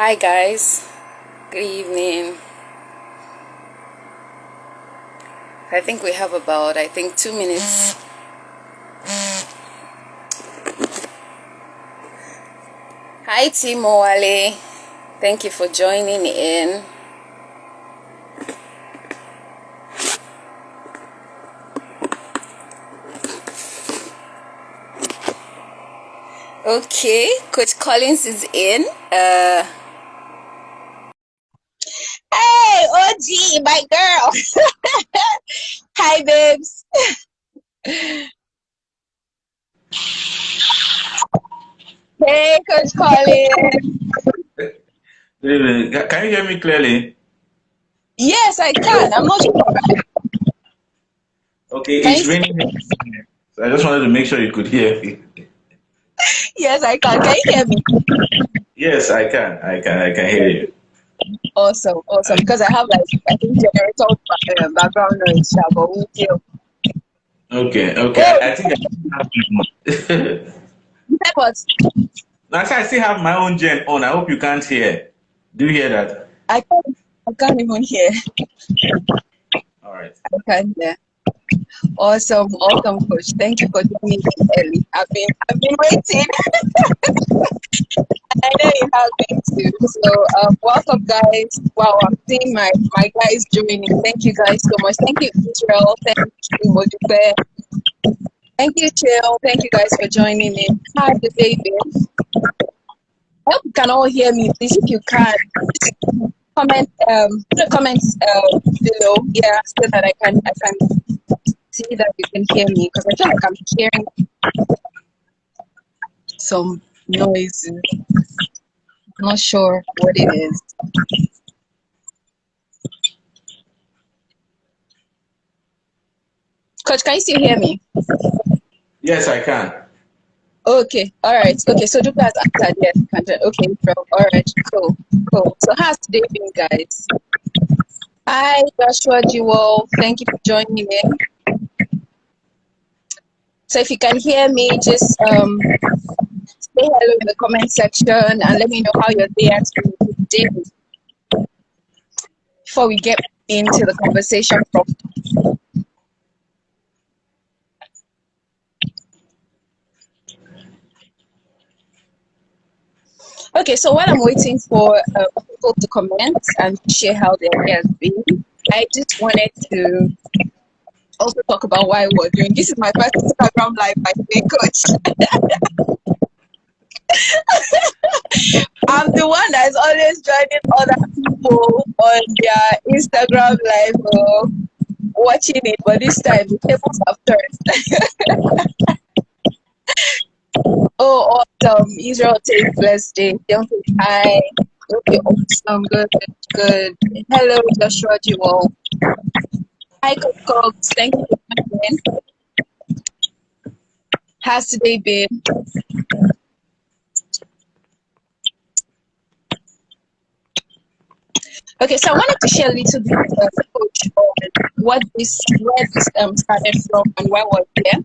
Hi guys, good evening. I think we have about 2 minutes. Hi Timo Wale, thank you for joining in. Okay, Coach Collins is in. Hey OG, my girl. Hi babes. Hey Coach Collins. Good evening. Can you hear me clearly? Yes, I can. I'm not sure. Okay, Can you it's see? raining here. So I just wanted to make sure you could hear me. Yes, I can. Can you hear me? Yes, I can. I can hear you. Awesome, awesome. I, Because I have I think generator background noise, but we'll deal. okay, okay. Oh, I think I have my but Now, I still have my own gen on. I hope you can't hear. Do you hear that? I can't even hear. All right. I can't hear. Awesome, awesome, coach. Thank you for joining me early. I've been waiting. I know you have been too. So, welcome, guys. Wow, I'm seeing my guys joining. Thank you guys so much. Thank you, Israel. Thank you, Mojupe. Thank you, Chill. Thank you guys for joining in. Hi, good day, babe. I hope you can all hear me. Please, if you can, comment put a comment below, yeah, so that I can see that you can hear me, because I feel like I'm hearing some noise. I'm not sure what it is. Coach, can you still hear me? Yes, I can. Okay, all right. Okay, so Duka has answered, yes. Okay, bro. All right, cool. So how's today been, guys? Hi, Joshua Jewel. Thank you for joining in. So if you can hear me, just say hello in the comment section and let me know how your day has been today before we get into the conversation properly. Okay, so while I'm waiting for people to comment and share how their day has been, I just wanted to also talk about why we're doing this. Is my first Instagram live, by the way, coach. I'm the one that's always joining other people on their Instagram live or watching it, but this time the tables have turned. Oh, awesome. Israel take blessed day. Don't say hi. Okay, awesome. Good. Hello, Joshua Jewel. Hi, Coach Cox. Thank you for coming in. How's today been? Okay, so I wanted to share a little bit coach on where this started from and why we're here.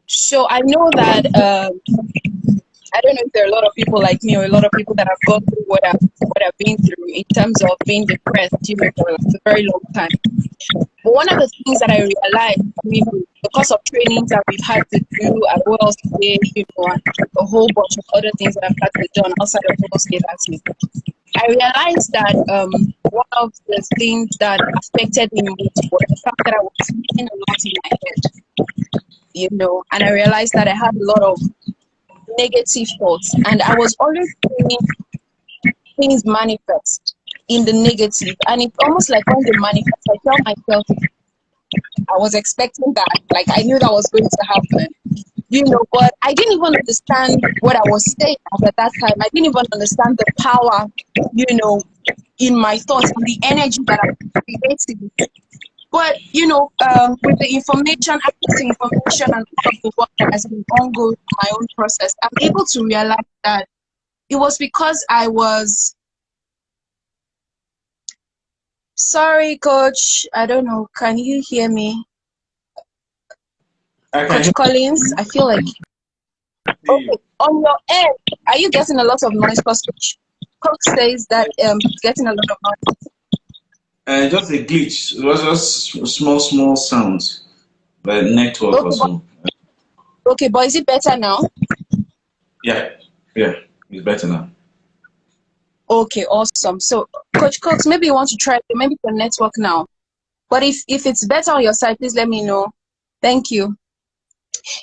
So I know that I don't know if there are a lot of people like me or a lot of people that have gone through what I've been through in terms of being depressed, for a very long time. But one of the things that I realized, because of trainings that we've had to do at OLCA, and a whole bunch of other things that I've had to do outside of OLCA last week, I realized that one of the things that affected me most was the fact that I was thinking a lot in my head, and I realized that I had a lot of negative thoughts, and I was always seeing things manifest in the negative, and it's almost like when they manifest, I tell myself I was expecting that, like I knew that was going to happen, but I didn't even understand what I was saying at that time. I didn't even understand the power, in my thoughts and the energy that I was creating. But with the information, access to information, and all of the work that has been ongoing in my own process, I'm able to realize that it was because I was sorry, coach. I don't know. Can you hear me? I can Coach Collins, I feel like hear you. okay. On your end, are you getting a lot of noise, coach? Coach says that he's getting a lot of noise. Just a glitch. It was just small sounds, but network Okay, also. but is it better now? Yeah, yeah, it's better now. Okay, awesome. So, Coach Cox, maybe you want to try maybe the network now. But if it's better on your side, please let me know. Thank you.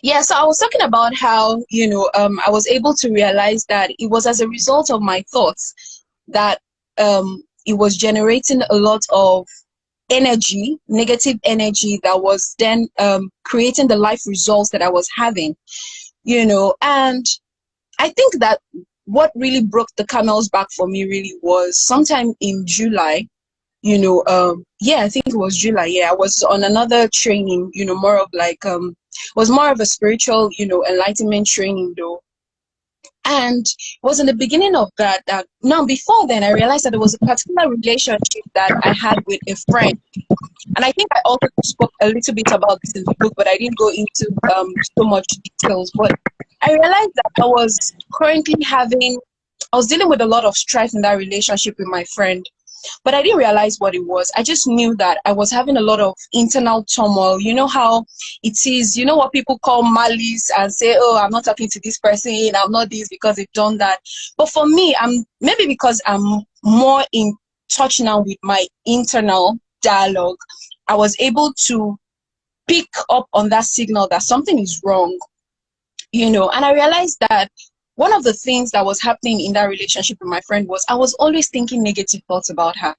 Yeah, so I was talking about how, I was able to realize that it was as a result of my thoughts that it was generating a lot of energy, negative energy that was then creating the life results that I was having, and I think that what really broke the camel's back for me really was sometime in July. Yeah, I think it was July. Yeah, I was on another training, more of like was more of a spiritual, enlightenment training though. And it was in the beginning of that now before then I realized that there was a particular relationship that I had with a friend. And I think I also spoke a little bit about this in the book, but I didn't go into so much details. But I realized that I was dealing with a lot of strife in that relationship with my friend, but I didn't realize what it was. I just knew that I was having a lot of internal turmoil. You know how it is, what people call malice and say, oh, I'm not talking to this person, I'm not this because they've done that. But for me, maybe because I'm more in touch now with my internal dialogue, I was able to pick up on that signal that something is wrong, and I realized that one of the things that was happening in that relationship with my friend was I was always thinking negative thoughts about her.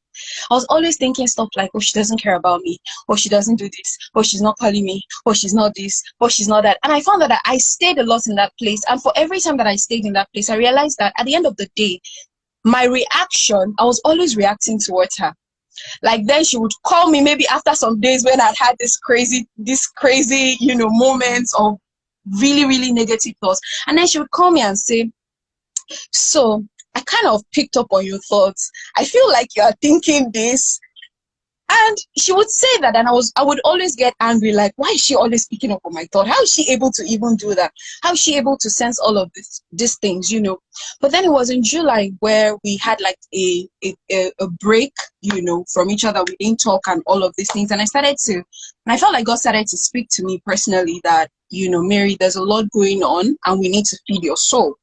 I was always thinking stuff like, oh, she doesn't care about me, or she doesn't do this, or she's not calling me, or she's not this, or she's not that. And I found that I stayed a lot in that place. And for every time that I stayed in that place, I realized that at the end of the day, my reaction, I was always reacting towards her. Like then she would call me maybe after some days when I'd had this crazy, moments of really, really negative thoughts. And then she would call me and say, so I kind of picked up on your thoughts. I feel like you are thinking this. And she would say that, and I would always get angry, like, why is she always picking up on my thought? How is she able to even do that? How is she able to sense all of these things, But then it was in July where we had like a break, from each other. We didn't talk and all of these things. And I felt like God started to speak to me personally that, Mary, there's a lot going on and we need to feed your soul.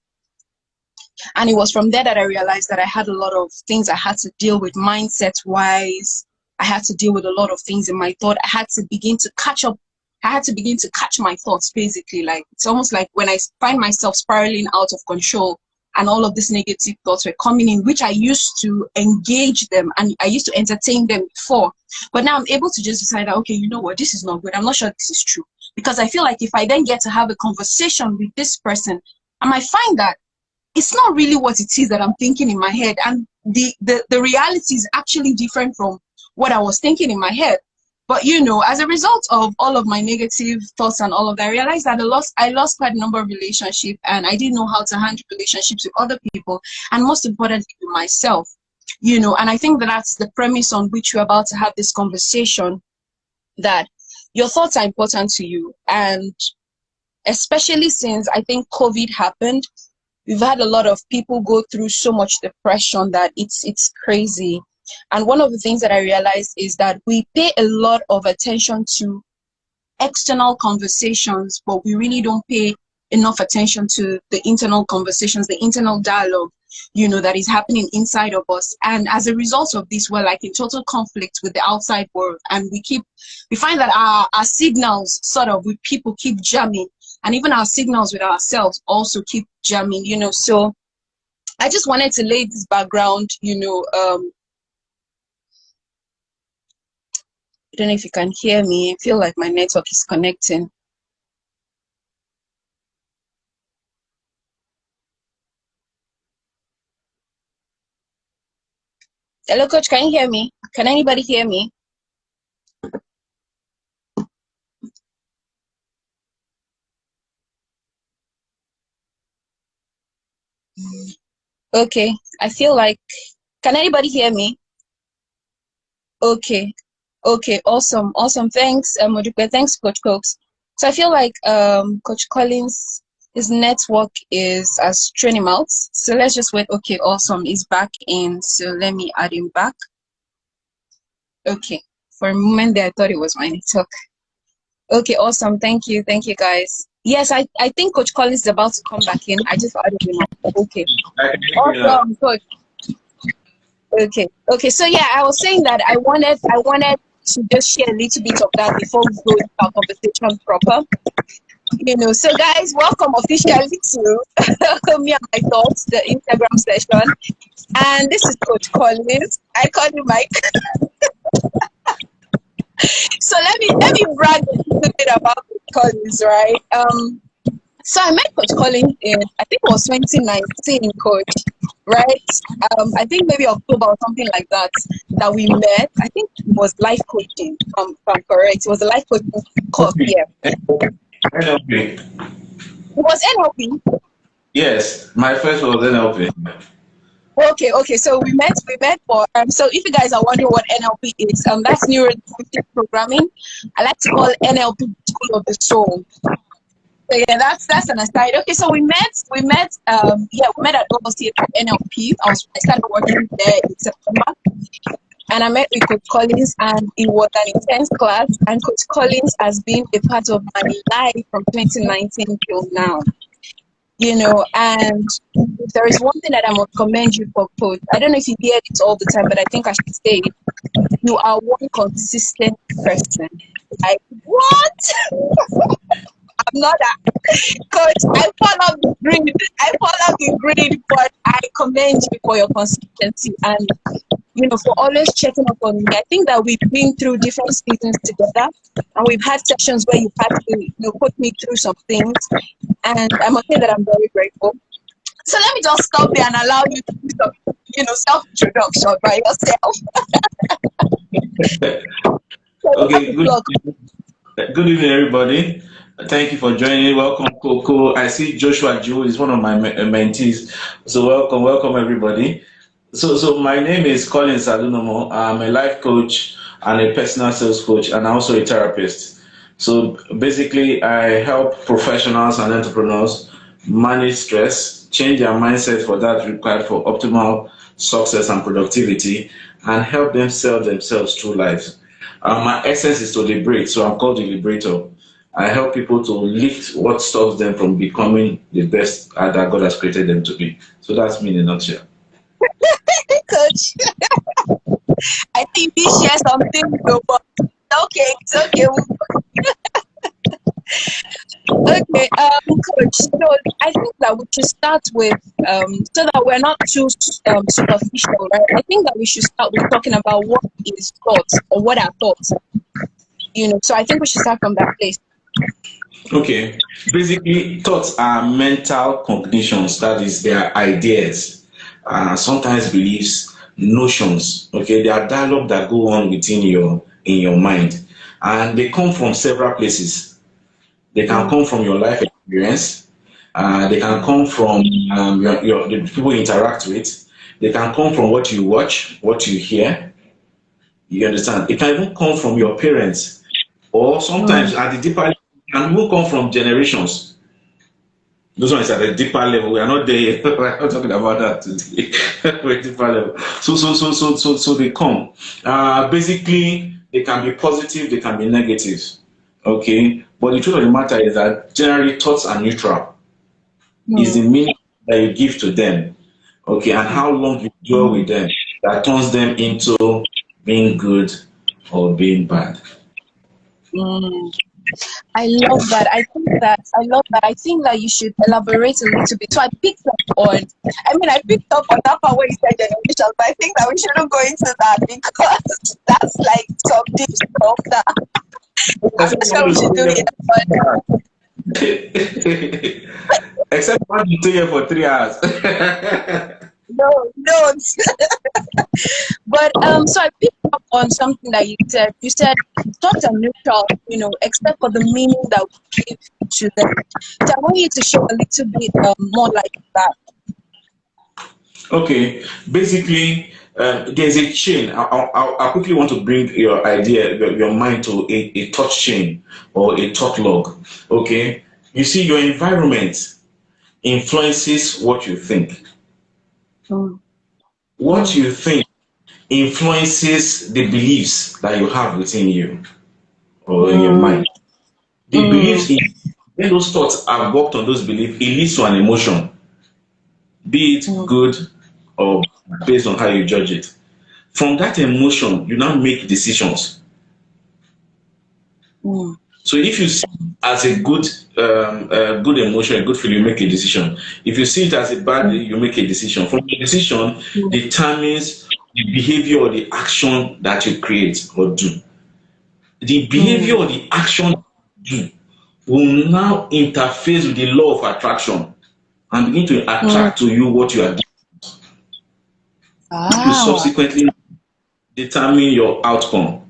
And it was from there that I realized that I had a lot of things I had to deal with mindset wise. I had to deal with a lot of things in my thought. I had to begin to catch up. I had to begin to catch my thoughts, basically. Like, it's almost like when I find myself spiraling out of control and all of these negative thoughts were coming in, which I used to engage them and I used to entertain them before. But now I'm able to just decide that, okay, you know what, this is not good. I'm not sure this is true. Because I feel like if I then get to have a conversation with this person, I might find that it's not really what it is that I'm thinking in my head. And the reality is actually different from what I was thinking in my head. But, as a result of all of my negative thoughts and all of that, I realized that I lost quite a number of relationships and I didn't know how to handle relationships with other people. And most importantly, with myself, and I think that that's the premise on which we're about to have this conversation, that your thoughts are important to you. And especially since I think COVID happened, we've had a lot of people go through so much depression that it's crazy. And one of the things that I realized is that we pay a lot of attention to external conversations, but we really don't pay enough attention to the internal conversations, the internal dialogue, that is happening inside of us. And as a result of this, we're like in total conflict with the outside world. And we find that our signals sort of with people keep jamming. And even our signals with ourselves also keep jamming, So I just wanted to lay this background, I don't know if you can hear me. I feel like my network is connecting. Hello, Coach. Can you hear me? Can anybody hear me? Okay. I feel like, can anybody hear me? Okay. Okay. Awesome. Awesome. Thanks, Modupe. Thanks, Coach Cox. So I feel like Coach Collins His network is as training out. So let's just wait. Okay, awesome. He's back in. So let me add him back. Okay. For a moment there, I thought it was my network. Okay, awesome. Thank you. Thank you, guys. Yes, I think Coach Collins is about to come back in. I just added him up. Okay. Awesome, Coach. Okay. Okay. So yeah, I was saying that I wanted to just share a little bit of that before we go into our conversation proper. So guys, welcome officially to me and my thoughts, the Instagram session. And this is Coach Collins. I call you Mike. So let me brag a little bit about Coach Collins, right? So I met Coach Collins in, I think it was 2019, Coach, right? I think maybe October or something like that we met. I think it was life coaching, if I'm correct. It was a life coaching course, yeah. NLP. It was NLP? Yes, my first was NLP. Okay. So we met for so if you guys are wondering what NLP is, that's neuro linguistic programming. I like to call NLP the school of the soul. So yeah, that's an aside. Okay, so we met at OLC at NLP. I started working there in September, and I met with Coach Collins, and it was an intense class. And Coach Collins has been a part of my life from 2019 till now. And if there is one thing that I must commend you for, Coach, I don't know if you hear it all the time, but I think I should say it. You are one consistent person. Like, what? I'm not that. Coach, I follow the grid, but I commend you for your consistency and, for always checking up on me. I think that we've been through different seasons together, and we've had sessions where you've had to, put me through some things, and I must say that I'm very grateful. So let me just stop there and allow you to do some, self-introduction by yourself. Okay, good evening, everybody. Thank you for joining. Welcome, Coco. I see Joshua Joe is one of my mentees. So welcome everybody. So my name is Collins Adunomo. I'm a life coach and a personal sales coach, and also a therapist. So basically, I help professionals and entrepreneurs manage stress, change their mindset for that required for optimal success and productivity, and help them sell themselves through life. My essence is to liberate, so I'm called the liberator. I help people to lift what stops them from becoming the best that God has created them to be. So that's me in a nutshell. Coach, I think we share something, but okay, it's okay. Okay, Coach. So I think that we should start with so that we're not too superficial, right? I think that we should start with talking about what is thoughts or what are thoughts. So I think we should start from that place. Okay, basically, thoughts are mental cognitions. That is, they are ideas, sometimes beliefs, notions. Okay, they are dialogue that go on within in your mind, and they come from several places. They can come from your life experience. They can come from the people you interact with. They can come from what you watch, what you hear. You understand? It can even come from your parents, or sometimes at the deeper level, it can even come from generations. Those ones at a deeper level. We are not there yet. We're not talking about that today. We're deeper level. So they come. Basically, they can be positive. They can be negative. Okay, but the truth of the matter is that generally thoughts are neutral. It's the meaning that you give to them, okay, and how long you dwell with them that turns them into being good or being bad. I love that. I think that you should elaborate a little bit. So I picked up on that part where you said generations, but I think that we shouldn't go into that because that's like some deep stuff that I'm not sure we should do it. Except when you stay here for 3 hours. No. But so I picked up on something that you said. You said thoughts are neutral, except for the meaning that we give to them. So I want you to show a little bit more like that. Okay, basically, there's a chain. I quickly want to bring your idea, your mind to a thought chain or a thought log. Okay, you see, your environment influences what you think. Mm. What Mm. you think influences the beliefs that you have within you or in your Mm. mind. The Mm. beliefs, when those thoughts are worked on those beliefs, it leads to an emotion, be it Mm. good or based on how you judge it. From that emotion, you now make decisions. Mm. So if you see it as a good emotion, a good feeling, you make a decision. If you see it as a bad, Mm. you make a decision. From the decision Mm. determines the behavior or the action that you create or do. The behavior Mm. or the action you do will now interface with the law of attraction and begin to Mm. attract to you what you are doing. You Ah. subsequently determine your outcome.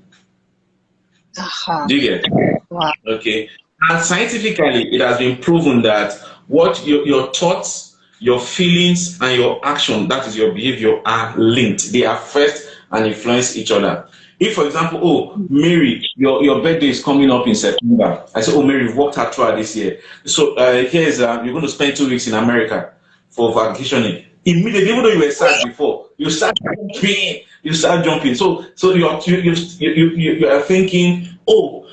Aha. Do you get? Wow. Okay. And scientifically, it has been proven that what your thoughts, your feelings, and your action, that is your behavior, are linked. They affect and influence each other. If, for example, oh, Mary, your birthday is coming up in September. I say, oh, Mary, you've worked hard throughout this year. So here's, you're going to spend 2 weeks in America for vacationing. Immediately, even though you were sad before, you start jumping. So you are thinking, so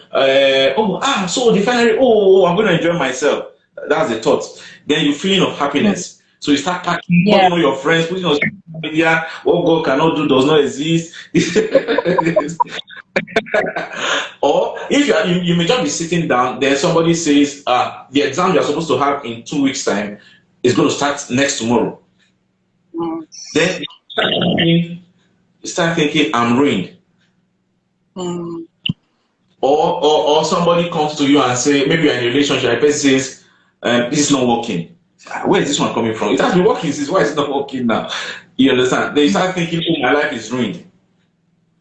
the finally, I'm going to enjoy myself. That's the thought. Then you feeling of Mm. happiness. So you start packing, Yeah. calling all your friends, putting on social media. What God cannot do does not exist. Or if you may just be sitting down, then somebody says, the exam you're supposed to have in 2 weeks' time is going to start next tomorrow. Mm. Then you start thinking, I'm ruined. Mm. Or somebody comes to you and say, maybe you're in a relationship, a person says, this is not working. Where is this one coming from? It has been working since, why is it not working now? You understand? Then you start thinking, oh, my life is ruined.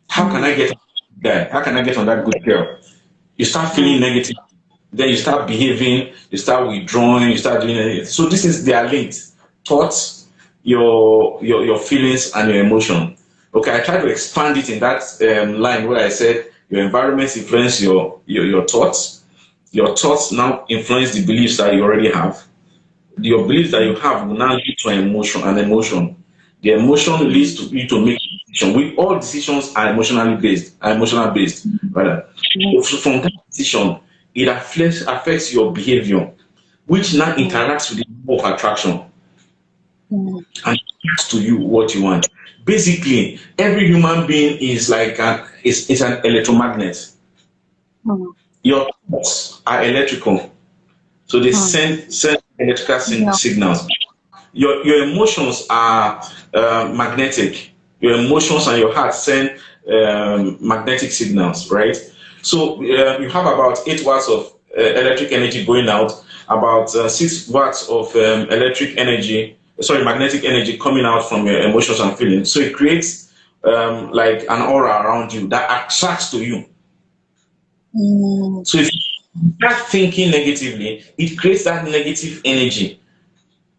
How can Mm. I get on that guy? How can I get on that good girl? You start feeling Mm. negative. Then you start behaving, you start withdrawing, you start doing anything. So this is their linked thoughts, your feelings, and your emotion. Okay, I try to expand it in that line where I said your environment influence your thoughts. Your thoughts now influence the beliefs that you already have. Your beliefs that you have will now lead to an emotion. The emotion Mm. leads to you to make a decision. All decisions are emotional based, rather. Mm. So from that decision, it affects your behavior, which now Mm. interacts with the law of attraction Mm. and gives to you what you want. Basically, every human being is like is an electromagnet. Mm. Your thoughts are electrical, so they Mm. send electrical Yeah. signals. Your emotions are magnetic. Your emotions and your heart send magnetic signals, right? So you have about 8 watts of electric energy going out, about 6 watts of magnetic energy coming out from your emotions and feelings. So it creates like an aura around you that attracts to you. Mm. So if you start thinking negatively, it creates that negative energy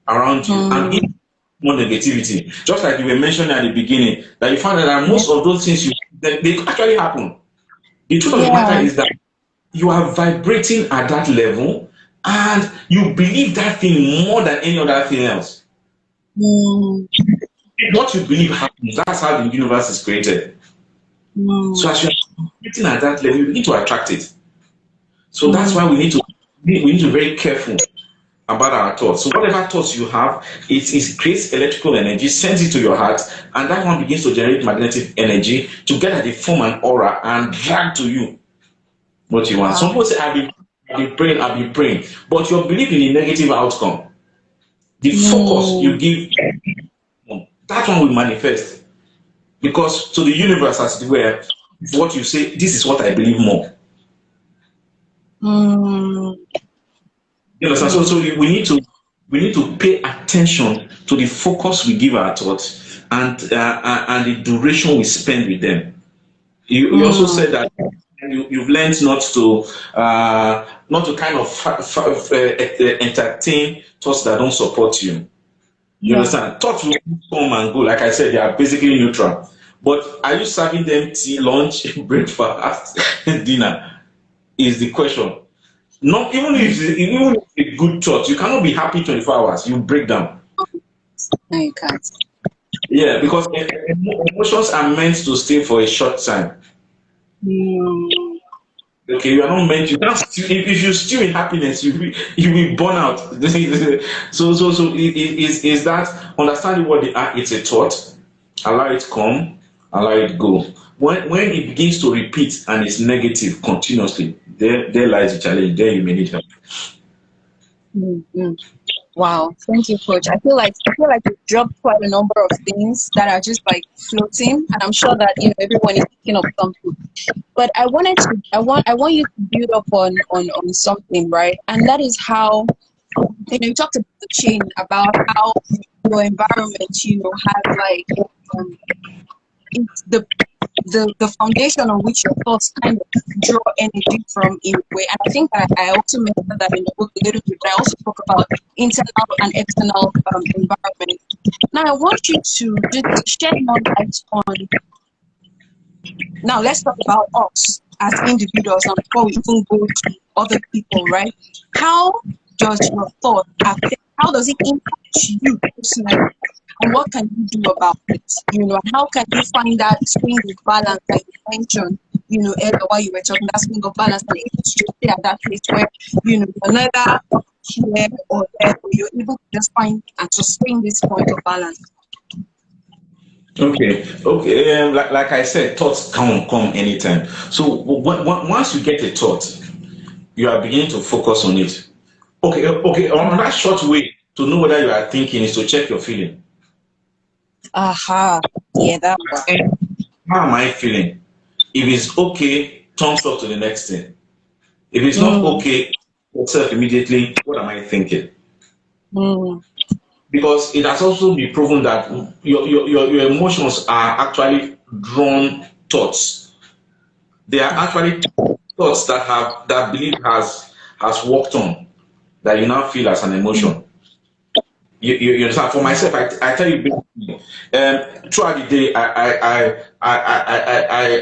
around you, and Mm. if more negativity, just like you were mentioning at the beginning, that you found that Yeah. most of those things they actually happen. The truth of the matter Yeah. is that you are vibrating at that level, and you believe that thing more than any other thing else. Mm. What you believe happens. That's how the universe is created. So Mm. as you are vibrating at that level, you need to attract it. So that's why Mm. we need to be very careful about our thoughts. So whatever thoughts you have, it creates electrical energy, sends it to your heart, and that one begins to generate magnetic energy to get at the form and aura and drag to you what you want. Some Wow. people say, I've been praying, but you're believing in a negative outcome. The focus you Mm. give, that one will manifest. Because to the universe, as it were, what you say, this is what I believe more. Mm. You understand? So Mm. we need to pay attention to the focus we give our thoughts and the duration we spend with them. You also Mm. said that you've learned not to kind of entertain thoughts that don't support you. You Yeah. understand? Thoughts will come and go. Like I said, they are basically neutral. But are you serving them tea, lunch, breakfast, dinner? Is the question. Not even if it's a good thought, you cannot be happy 24 hours. You break down. No, you can't. Yeah, because emotions are meant to stay for a short time. Mm, Okay, you are not meant. You can't. If you steal in happiness, you will burn out. So is that understanding what they are? It's a thought. Allow it come. Allow it go. When it begins to repeat and it's negative continuously, there lies the challenge. There you may need help. mm, mm. Wow, thank you, Coach. I feel like you dropped quite a number of things that are just like floating, and I'm sure that everyone is picking up something. But I want you to build up on something, right? And that is how you talked about the chain, about how your environment, has like um, it's the foundation on which your thoughts kind of draw energy from in a way. And I think that I also mentioned that in the book a little bit, but I also talk about internal and external environment. Now I want you to just shed more light on, now let's talk about us as individuals and before we even go to other people, right? How does your thought affect, how does it impact you personally? And what can you do about it? And how can you find that swing of balance that you mentioned, earlier while you were talking, that swing of balance and able to just stay at that place where, you're neither here or there, but you're able to just find and sustain this point of balance. Okay. Like I said, thoughts come anytime. So once you get a thought, you are beginning to focus on it. Okay. On that short way to know whether you are thinking is to check your feeling. Aha. Yeah, that one. How am I feeling? If it's okay, thumbs up to the next thing. If it's not Mm, okay, yourself immediately, what am I thinking? mm, Because it has also been proven that your emotions are actually drawn thoughts. They are actually thoughts that belief has worked on that you now feel as an emotion. You understand? For myself, I tell you, throughout the day, I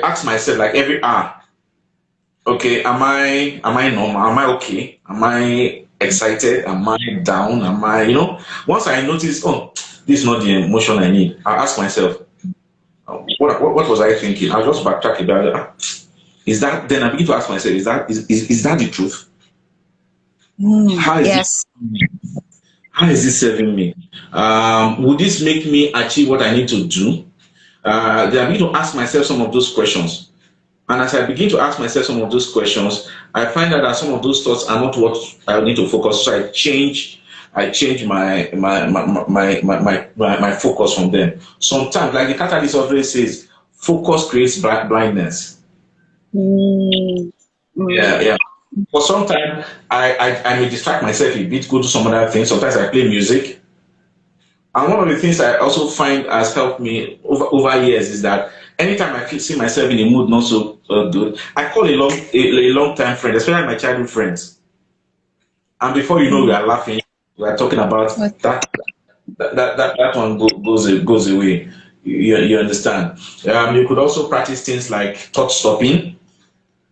ask myself like every hour, okay, am I normal? Am I okay? Am I excited? Am I down? Am I, once I notice, oh, this is not the emotion I need, I ask myself, what was I thinking? I'll just backtrack about it. Is that, then I begin to ask myself, is that the truth? How is it? yes. How is this serving me? Would this make me achieve what I need to do? Then I begin to ask myself some of those questions. And as I begin to ask myself some of those questions, I find out that some of those thoughts are not what I need to focus. So I change my focus from them. Sometimes, like the catalyst always says, focus creates blindness. Mm, mm, Yeah. For some time, I may distract myself a bit, go do some other things. Sometimes I play music. And one of the things I also find has helped me over years is that anytime I see myself in a mood not so good, I call a long time friend, especially my childhood friends. And before you know, we mm. are laughing, we are talking about But, that one goes away. You understand? You could also practice things like thought stopping.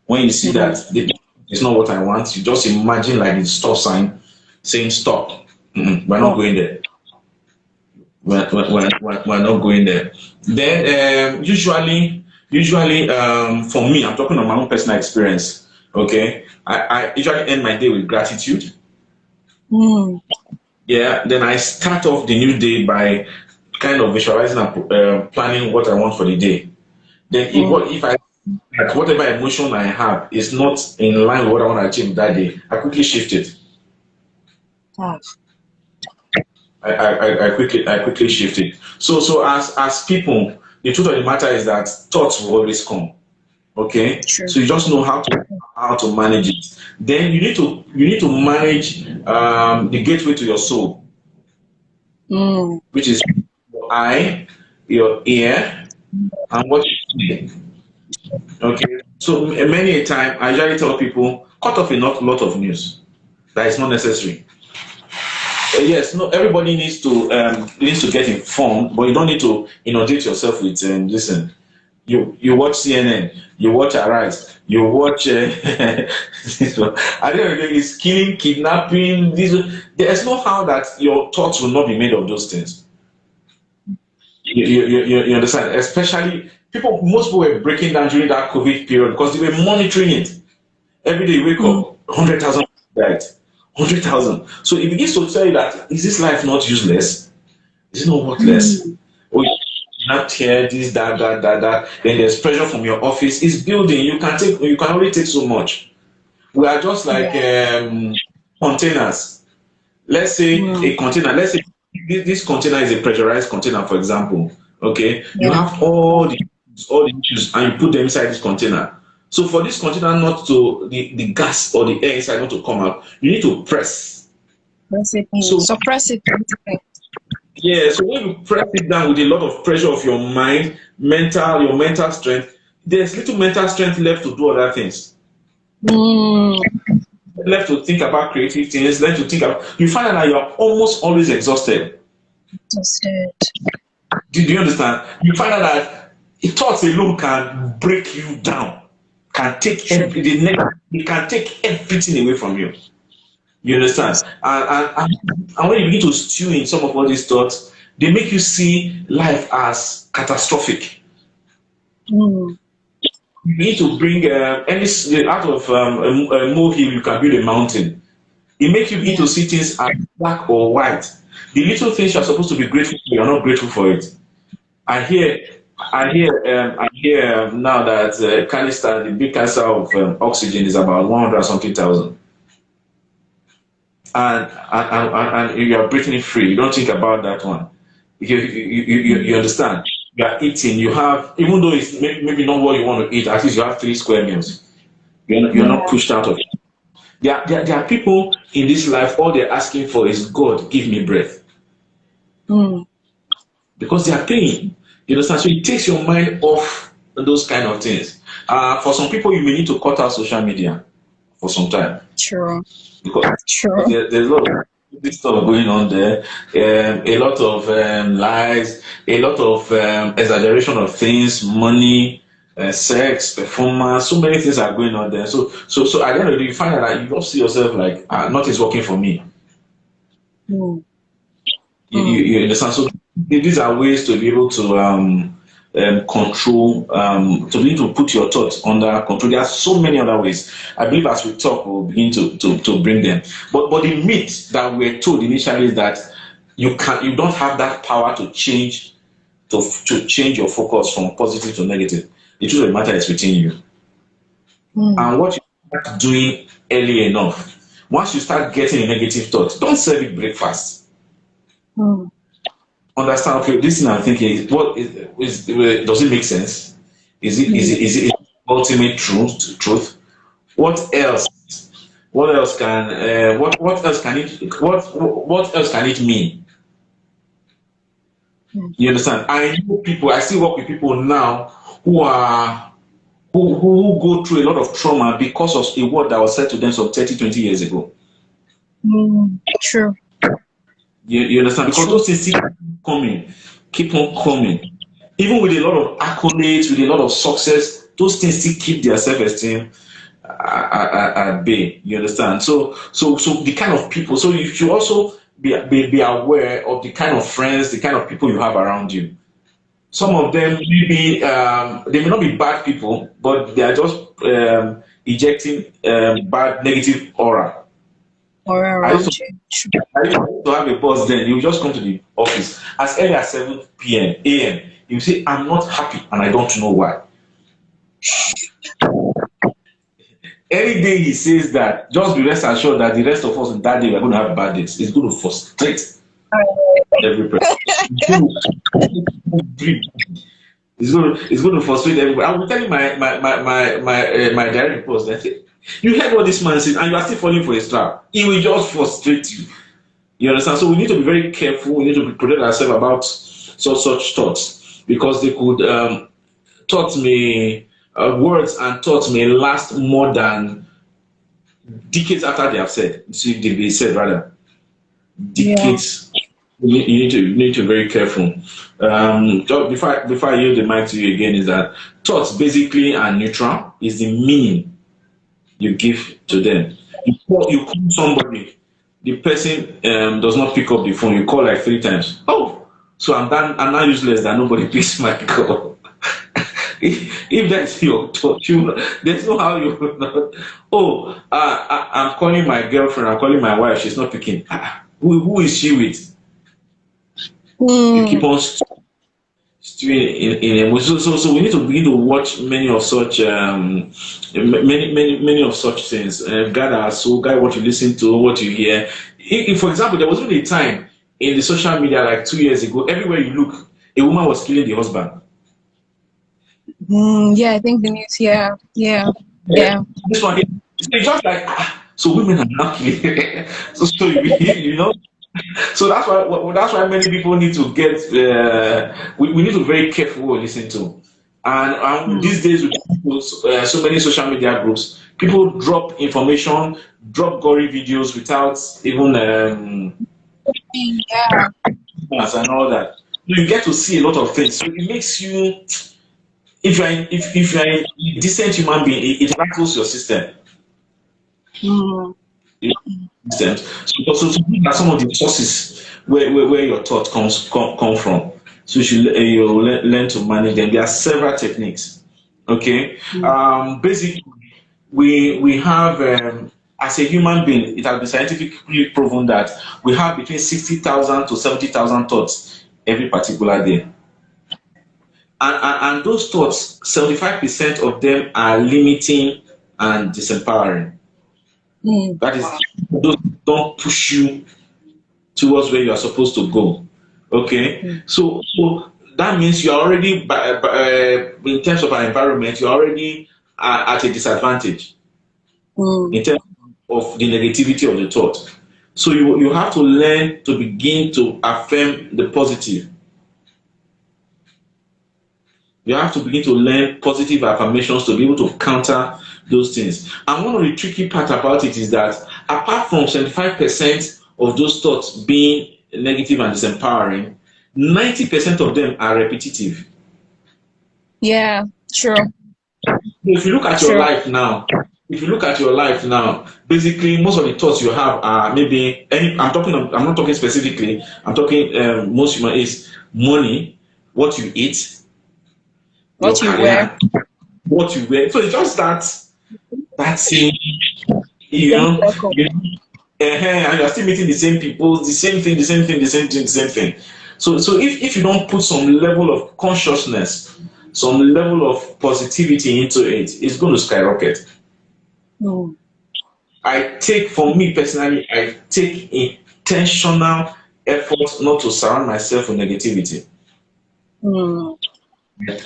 When you see mm, that it's not what I want, you just imagine like the stop sign saying stop. We're not oh, going there. We're not going there. Then usually for me, I'm talking on my own personal experience. Okay, I usually end my day with gratitude. mm, Yeah, then I start off the new day by kind of visualizing and planning what I want for the day. Then if I that whatever emotion I have is not in line with what I want to achieve that day, I quickly shift it. ah, I quickly shift it. So as people, the truth of the matter is that thoughts will always come. Okay, true. so you just know how to manage it. Then you need to manage the gateway to your soul, Mm, which is your eye, your ear, and what you see. Okay, so many a time I usually tell people cut off a lot of news that is not necessary. Yes, no, everybody needs to get informed, but you don't need to inundate yourself with listen. You watch CNN, you watch Arise, you watch this one. At the end of the day, it's killing, kidnapping. There's no how that your thoughts will not be made of those things. You understand? Especially most people were breaking down during that COVID period because they were monitoring it. Every day you wake Mm. up, 100,000 died. 100,000. So it begins to tell you that, is this life not useless? Is it not worthless? Mm. Oh, you not here, this, that. Then there's pressure from your office. It's building. You can only take so much. We are just like Yeah. containers. Let's say Mm. a container. Let's say this container is a pressurized container, for example. Okay, you Yeah. have all the issues, and you put them inside this container. So for this container not to the gas or the air inside not to come out, you need to press. So Suppress it. yeah, so when you press it down with a lot of pressure of your mind, your mental strength, there's little mental strength left to do other things. Mm. Left to think about creative things, left to think about. You find out that you're almost always exhausted. That's it. Do you understand? You find out that thoughts alone can break you down, can take Sure. it can take everything away from you. You understand? And when you begin to stew in some of all these thoughts, they make you see life as catastrophic. Mm. You need to bring out of a molehill, you can build a mountain. It makes you begin to see things as black or white. The little things you're supposed to be grateful for, you're not grateful for it. I hear now that canister, the big canister of oxygen is about 100 something thousand, and you are breathing it free. You don't think about that one. You understand? You are eating. You have, even though it's maybe not what you want to eat. At least you have 3 square meals. You're not pushed out of it. There are people in this life. All they're asking for is, God, give me breath, Mm. because they are paying. You understand? So it takes your mind off those kind of things. For some people, you may need to cut out social media for some time, True. because True. there's a lot of this stuff going on there. A lot of lies, a lot of exaggeration of things, money, sex, performance. So many things are going on there. So at the end of the day, you find out that you don't see yourself like, nothing's working for me. Mm. You understand? So these are ways to be able to control, to be able to put your thoughts under control. There are so many other ways. I believe as we talk, we'll begin to bring them. But the myth that we're told initially is that you don't have that power to change your focus from positive to negative. The truth of the matter is within you. Mm. And what you start doing early enough, once you start getting a negative thought, don't serve it breakfast. Mm. Understand? Okay, this thing I'm thinking, does it make sense? Is it ultimate truth? What else? What else can what else can it mean? You understand? I still work with people now who are who go through a lot of trauma because of a word that was said to them some 30-20 years ago. Mm. True. You understand? Because those things keep on coming. Even with a lot of accolades, with a lot of success, those things still keep their self-esteem at bay. You understand? So the kind of people. So you should also be aware of the kind of friends, the kind of people you have around you. Some of them they may not be bad people, but they are just ejecting bad negative aura. Or I used around to you. True. I used to have a boss then. He would just come to the office as early as 7 p.m. a.m. He would say, I'm not happy and I don't know why. Any day he says that, just be rest assured that the rest of us in that day we're going to have bad days. It's going to frustrate every person. It's going to frustrate everybody. I will tell you my direct reports. That you heard what this man said and you are still falling for his trap. He will just frustrate you. You understand? So we need to be very careful. We need to protect ourselves about such thoughts, because they could words and thoughts may last more than decades after they have said. See, they said rather Yeah. decades you need to be very careful. Just before I yield the mic to you again, is that thoughts basically are neutral. Is the meaning you give to them. You call somebody, the person does not pick up the phone. You call like three times. Oh, so I'm not useless that nobody picks my call. If that's your thought, there's no how you will not. Oh, I'm calling my girlfriend. I'm calling my wife. She's not picking. Who is she with? You keep Mm. on stewing in emotion. So we need to begin to watch many of such many of such things. Guide our soul, guide what you listen to, what you hear. If, for example, there was even a time in the social media like 2 years ago, everywhere you look, a woman was killing the husband. Yeah, I think the news. Yeah, yeah, Yeah. yeah. This one, it's just like so women are not killing. So you know. So that's why many people need to get. We need to be very careful what we listen to. And Mm. these days, with so many social media groups, people drop information, drop gory videos without even Yeah. and all that. So you get to see a lot of things. So it makes you, if you're a decent human being, it rattles your system. Mm. Systems. So these are some of the sources where your thought come from. So you learn to manage them. There are several techniques. Okay. Mm. Basically, we have as a human being, it has been scientifically proven that we have between 60,000 to 70,000 thoughts every particular day. And those thoughts, 75% of them are limiting and disempowering. Mm. That is, those don't push you towards where you are supposed to go. Okay, Mm. so that means you are already in terms of our environment, you're already at a disadvantage Mm. in terms of the negativity of the thought. So you have to learn to begin to affirm the positive. You have to begin to learn positive affirmations to be able to counter those things. And one of the tricky part about it is that apart from 75% of those thoughts being negative and disempowering, 90% of them are repetitive. Yeah. True. If you look at your True. life now, if you look at your life now, basically most of the thoughts you have are maybe any. I'm not talking specifically. I'm talking most human is money, what you eat, your What you wear. career, what you wear. So it's just that same, you Same know, circle. and you're still meeting the same people, the same thing, the same thing, the same thing, the same thing. So if you don't put some level of consciousness, some level of positivity into it, it's going to skyrocket. Mm. For me personally, I take intentional effort not to surround myself with negativity. Mm.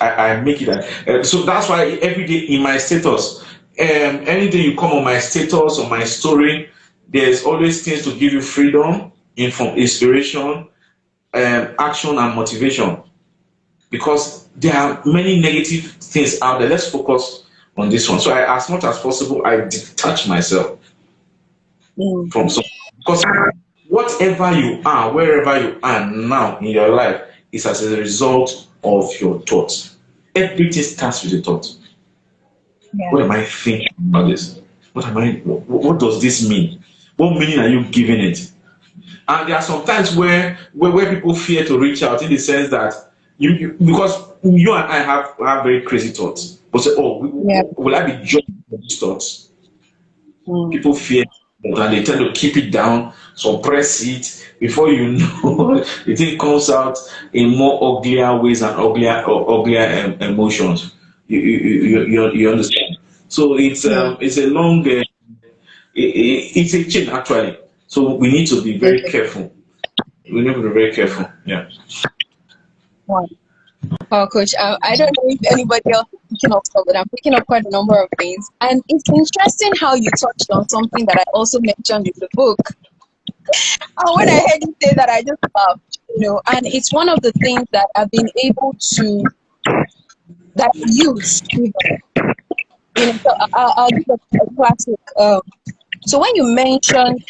I make it so that's why every day in my status, anything you come on my status or my story, there's always things to give you freedom, inspiration, action, and motivation. Because there are many negative things out there. Let's focus on this one. So, as much as possible, I detach myself Mm. from some. Because whatever you are, wherever you are now in your life, is as a result of your thoughts. Everything starts with a thought. Yeah. What am I thinking about this? What am I? What does this mean? What meaning are you giving it? And there are some times where people fear to reach out in the sense that because you and I have very crazy thoughts. But say, oh, Yeah. will I be judged for these thoughts? Mm. People fear and they tend to keep it down, suppress it. Before you know, the thing comes out in more uglier ways and uglier emotions. You understand? So Yeah. it's a long it's a chain actually. So we need to be very Okay. careful. We need to be very careful. Yeah. Wow. Oh, Coach, I don't know if anybody else is picking up stuff, but I'm picking up quite a number of things. And it's interesting how you touched on something that I also mentioned in the book. And when I heard you say that, I just laughed, and it's one of the things that I've been able to, that I use, So I'll give a classic. So when you mentioned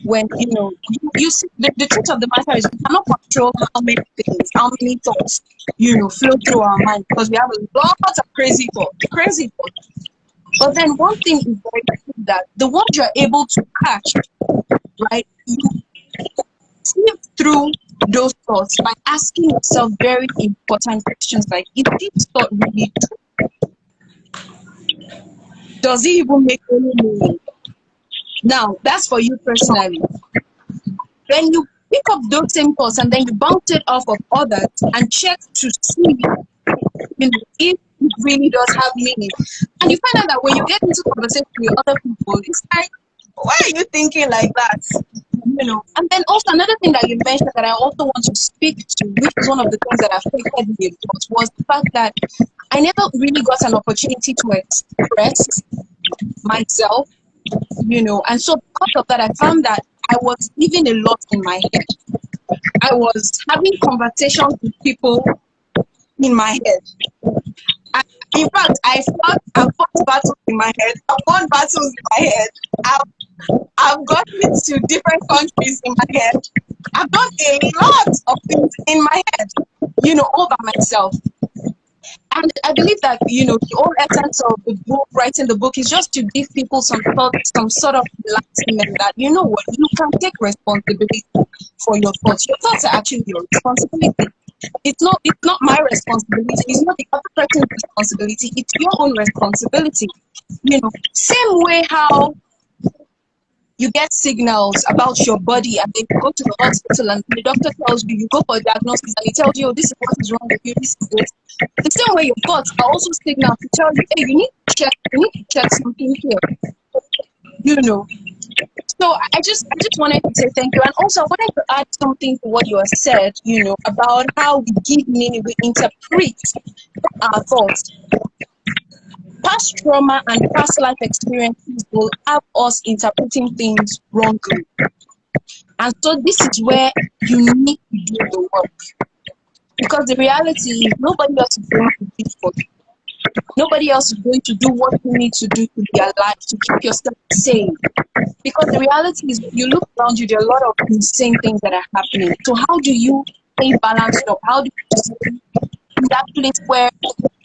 when you see the truth of the matter is we cannot control how many things, how many thoughts flow through our mind, because we have a lot of crazy thoughts. But then one thing is very clear, that the ones you're able to catch, right, you sift through those thoughts by asking yourself very important questions like, is this thought really true? Does it even make any meaning? Now, that's for you personally. Then you pick up those same thoughts and then you bounce it off of others and check to see if it really does have meaning. And you find out that when you get into conversation with other people, it's like, why are you thinking like that? And then also another thing that you mentioned that I also want to speak to, which is one of the things that affected me was the fact that I never really got an opportunity to express myself, and so because of that, I found that I was living a lot in my head. I was having conversations with people in my head. In fact, I've fought battles in my head. I've won battles in my head. I've gotten into different countries in my head. I've done a lot of things in my head, all by myself. And I believe that, the whole essence of the book, writing the book, is just to give people some sort of enlightenment that, what, you can take responsibility for your thoughts. Your thoughts are actually your responsibility. It's not my responsibility. It's not the other person's responsibility. It's your own responsibility. Same way how you get signals about your body and then you go to the hospital and the doctor tells you, you go for a diagnosis and he tells you, oh, this is what is wrong with you, this is this. The same way your thoughts are also signals to tell you, hey, you need to check something here. So I just wanted to say thank you. And also I wanted to add something to what you have said, about how we give meaning, we interpret our thoughts. Past trauma and past life experiences will have us interpreting things wrongly. And so this is where you need to do the work. Because the reality is nobody else is going to do it for you. Nobody else is going to do what you need to do to be alive, to keep yourself sane. Because the reality is, when you look around you, there are a lot of insane things that are happening. So how do you stay balanced up? How do you stay in that place where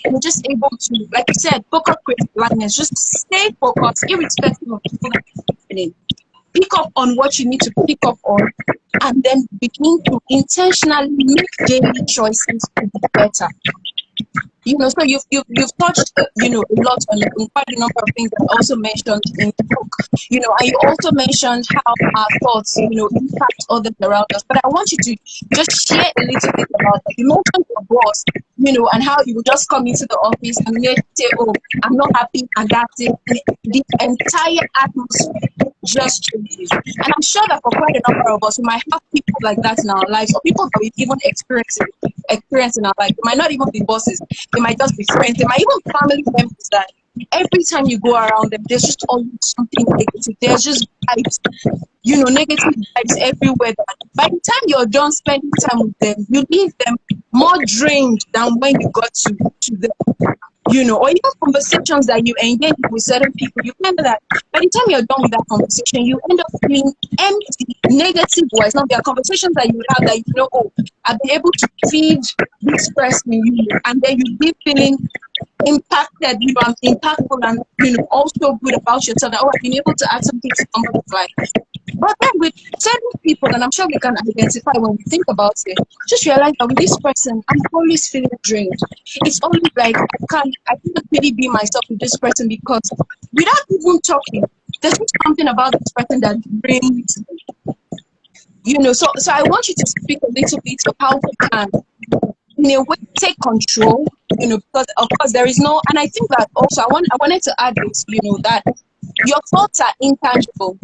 you're just able to, like you said, focus creative blindness, just stay focused, irrespective of people that are happening. Pick up on what you need to pick up on, and then begin to intentionally make daily choices to be better. So you've touched a lot on quite a number of things that I also mentioned in the book. And you also mentioned how our thoughts impact others around us. But I want you to just share a little bit about that. You mentioned your boss, and how you would just come into the office and say, oh, I'm not happy, and that's it. The entire atmosphere just changes. And I'm sure that for quite a number of us, we might have people like that in our lives, or people that we've even experienced in our life. It might not even be bosses. They might just be friends. They might even family members that every time you go around them, there's just always something negative. There's just vibes, negative vibes everywhere. By the time you're done spending time with them, you leave them more drained than when you got to them. Or even conversations that you engage with certain people, you find that by the time you're done with that conversation, you end up feeling empty, negative wise. Now, there are conversations that you have that oh, I've been able to feed this person in you, and then you be feeling impacted, I'm impactful, and also good about yourself. That, oh, I've been able to add something to somebody's life. But then with certain people, and I'm sure we can identify when we think about it, just realize that with this person, I'm always feeling drained. It's always like I can't really be myself with this person, because without even talking, there's just something about this person that drains me. So I want you to speak a little bit of how we can, in a way, take control, because of course there is no, and I think that also I wanted to add this, that your thoughts are intangible.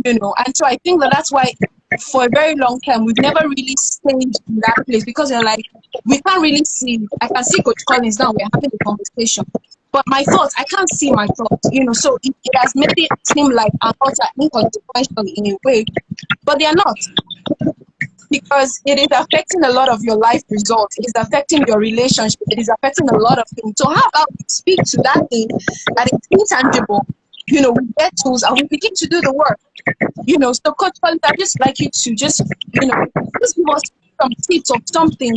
And so I think that's why for a very long time we've never really stayed in that place, because they're like, we can't really see. I can see Coach Collins now, we're having a conversation, but my thoughts, I can't see my thoughts, so it has made it seem like our thoughts are inconsequential in a way, but they are not, because it is affecting a lot of your life results. It is affecting your relationship. It is affecting a lot of things. So how about we speak to that thing that is intangible? We get tools and we begin to do the work. So Coach Collins, I'd just like you to just give us some tips of something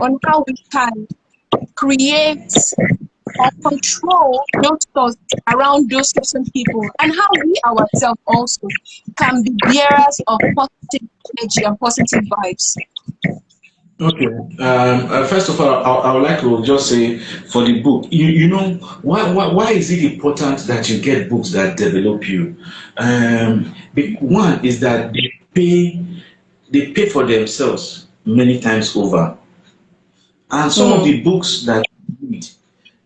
on how we can create or control those thoughts around those certain people, and how we ourselves also can be bearers of positive energy and positive vibes. Okay. First of all, I would like to just say for the book, you know, why is it important that you get books that develop you? One is that they pay for themselves many times over, and some of Mm, the books that you read,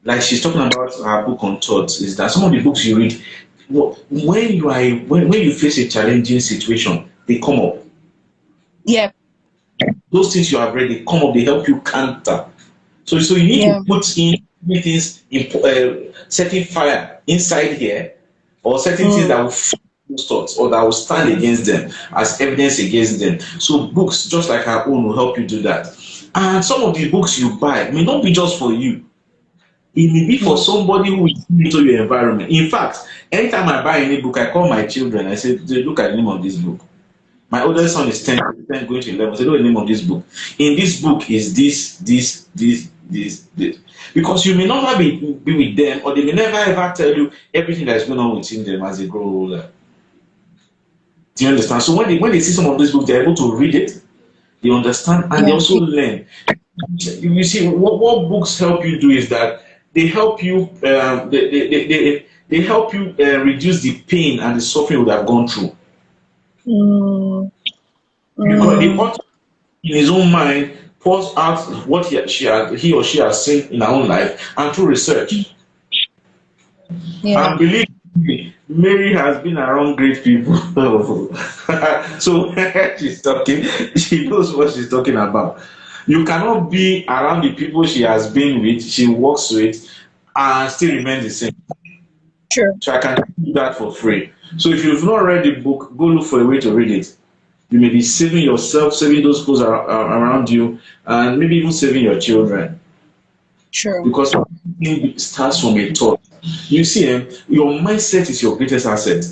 like she's talking about her book on thoughts, is that some of the books you read, when when you face a challenging situation, they come up. yeah, Those things you have read, they come up, they help you counter. So you need to yeah. put in things in setting fire inside here, or certain things Mm, that will fight those thoughts or that will stand against them as evidence against them. So books, just like our own, will help you do that. And some of the books you buy may not be just for you. It may be for mm. somebody who is into your environment. In fact, anytime I buy any book, I call my children. I say, look at the name of this book. My oldest son is 10 going to 11. So, know the name of this book. In this book is this. Because you may never be with them, or they may never ever tell you everything that is going on within them as they grow older. Do you understand? So when they see some of these books, they're able to read it, they understand, and they Yeah, also learn. You see, what books help you do is that they help you, they help you reduce the pain and the suffering you would have gone through. mm, Because the mm, author in his own mind pours out what he or she has seen in her own life and through research. yeah, And believe me, Mary has been around great people. So when she's talking, she knows what she's talking about. You cannot be around the people she has been with, she works with, and still remain the same. true. So I can do that for free. So if you've not read the book, go look for a way to read it. You may be saving yourself, saving those close around you, and maybe even saving your children. True. Because everything starts from a thought. You see, your mindset is your greatest asset.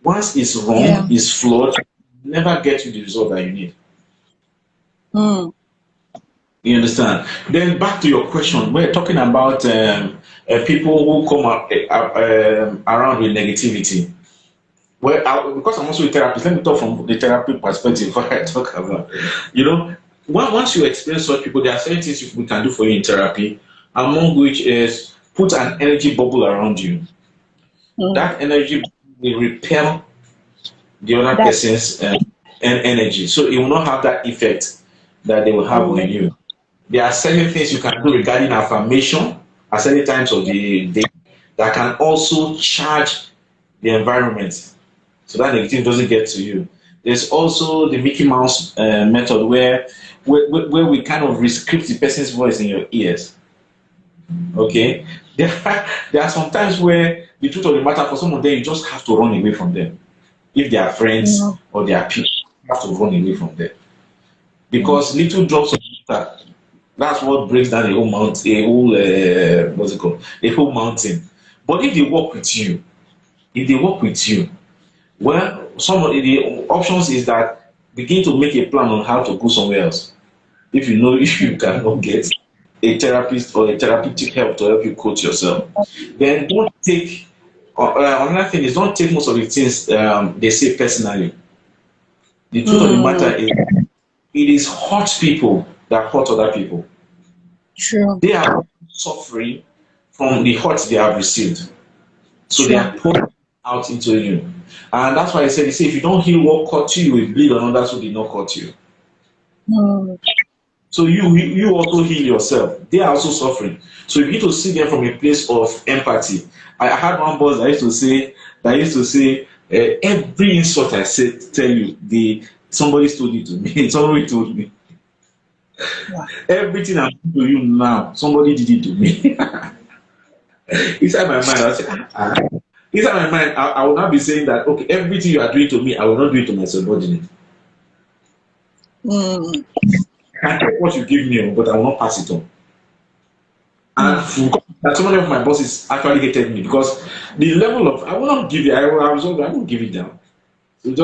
Once it's wrong, Yeah. it's flawed, never get you the result that you need. Mm, You understand? Then back to your question, we're talking about people who come around with negativity. Well, because I'm also a therapist, let me talk from the therapy perspective before I talk about, you know, once you experience such people, there are certain things we can do for you in therapy, among which is put an energy bubble around you. mm. That energy will repel the other That. person's energy, so it will not have that effect that they will have on Mm, you. There are certain things you can do regarding affirmation at certain times of the day that can also charge the environment so that negative doesn't get to you. There's also the Mickey Mouse method where we kind of rescript the person's voice in your ears. Okay, there are some times where the truth of the matter for some of them you just have to run away from them. If they are friends mm, or they are people, you have to run away from them mm, because little drops of water, that's what breaks down a whole mountain, a whole what's it called, a whole mountain. But if they work with you, if they work with you, well, some of the options is that begin to make a plan on how to go somewhere else. If you know if you cannot get a therapist or a therapeutic help to help you coach yourself, then don't take. Another thing is don't take most of the things they say personally. The truth of the mm. matter is, it is hurt people that hurt other people. True. They are suffering from the hurt they have received. So they True. are pouring out into you. And that's why I said, if you don't heal what caught you, you will bleed on others who did not cut you. Mm, So you also heal yourself. They are also suffering. So you need to see them from a place of empathy. I had one boss that used to say every insult I said tell you, somebody told it to me. Somebody told me. wow. Everything I'm doing to you now, somebody did it to me. Inside my mind, I say, inside my mind, I will not be saying that, okay, everything you are doing to me, I will not do it to my subordinate. Mm, I can take what you give me, but I will not pass it on. And mm, so many of my bosses actually hated me because the level of, I will not give it, I will absorb it, I won't give it down. So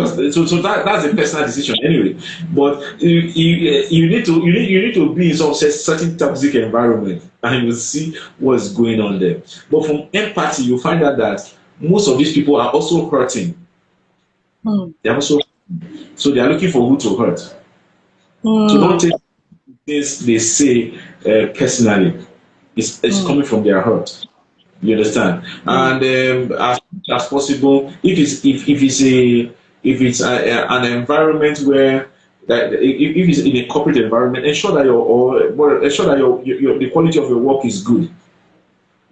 that's a personal decision anyway. But you need to you need to be in some certain toxic environment and you will see what's going on there. But from empathy, you find out that most of these people are also hurting. Mm. They are also so they are looking for who to hurt. So don't Mm. take things they say personally. It's Mm. coming from their heart. You understand? Mm. And as much as possible, if it's an environment where that if it's in a corporate environment, ensure that ensure that the quality of your work is good.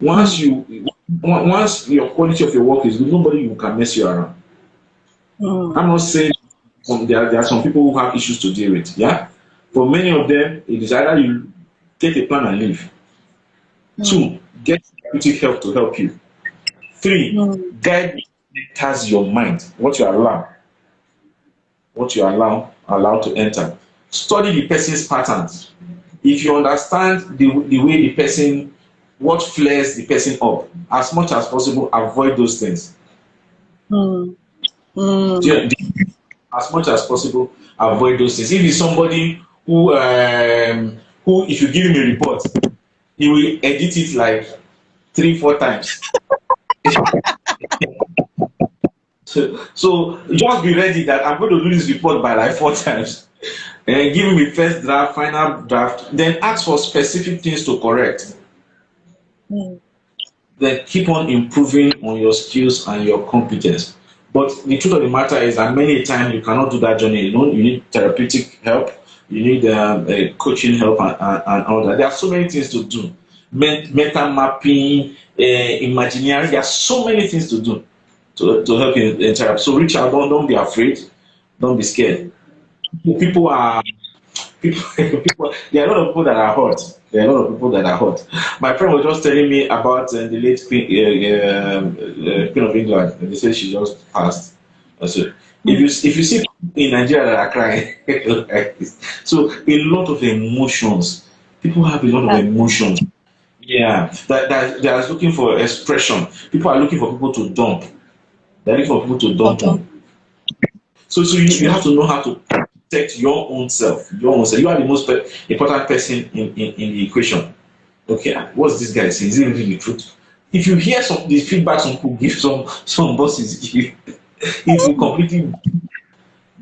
Once Mm. you once your quality of your work is good, nobody who can mess you around. Mm. I'm not saying there are some people who have issues to deal with. Yeah, for many of them, it is either you take a plan and leave. Mm. Two, get therapeutic help to help you. Three, Mm. guide enters your mind. What you allow to enter. Study the person's patterns. If you understand the way the person, what flares the person up, as much as possible, avoid those things. Mm. Mm. Yeah, as much as possible, avoid those things. If it's somebody who if you give him a report, he will edit it like 3 4 times. So just be ready that I'm going to do this report by like 4 times. And give me first draft, final draft, then ask for specific things to correct. Mm. Then keep on improving on your skills and your competence. But the truth of the matter is that many times you cannot do that journey alone. You need therapeutic help, you need coaching help, and all that. There are so many things to do. Mental mapping, imaginary. There are so many things to do to help in therapy. So reach out. Don't be afraid. Don't be scared. People, there are a lot of people that are hurt. There are a lot of people that are hurt. My friend was just telling me about the late Queen of England. They say she just passed. So Mm. if you see people in Nigeria that are crying, like this. So a lot of emotions. People have a lot of That's emotions. Yeah, that they are looking for expression. People are looking for people to dump. They're looking for people to dump important. on. So you True. have to know how to protect your own self. Your own self. You are the most important person in the equation. Okay, what's this guy saying? Is it really the truth? If you hear some the feedback some people give some bosses give, it will completely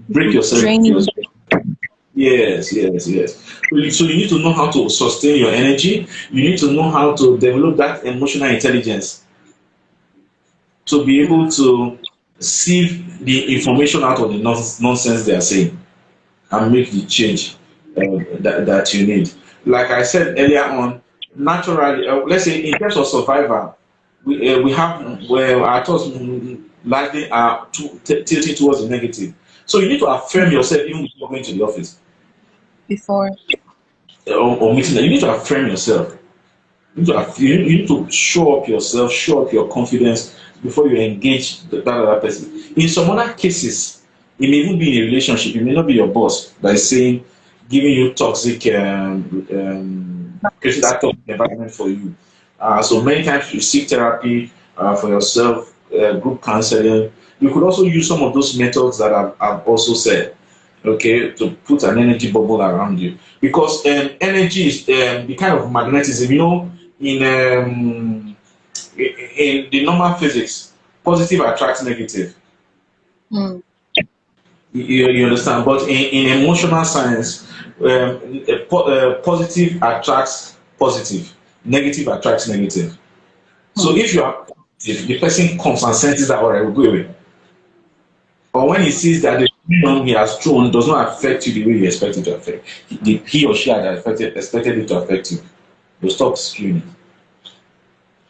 break yourself. Draining. Yes. So you need to know how to sustain your energy. You need to know how to develop that emotional intelligence to be able Mm. to sieve the information out of the nonsense they are saying and make the change that you need. Like I said earlier on, naturally, let's say in terms of survival, we have where our thoughts largely are tilting towards the negative. So you need to affirm Mm. yourself even before going to the office Before. or meeting. You need to affirm yourself. You need to show up yourself, show up your confidence before you engage that other person. In some other cases, it may even be in a relationship. It may not be your boss that is saying, giving you toxic, creating that toxic environment for you. So many times you seek therapy for yourself, group counseling. You could also use some of those methods that I've also said, okay, to put an energy bubble around you because energy is the kind of magnetism, in the normal physics, positive attracts negative. Mm. You understand? But in emotional science, positive attracts positive, negative attracts negative. So Mm. if you are positive, the person comes and senses that, all right, we'll go away. But when he sees that the freedom he has thrown does not affect you the way you expect it to affect, he or she had expected it to affect you, you stop screaming.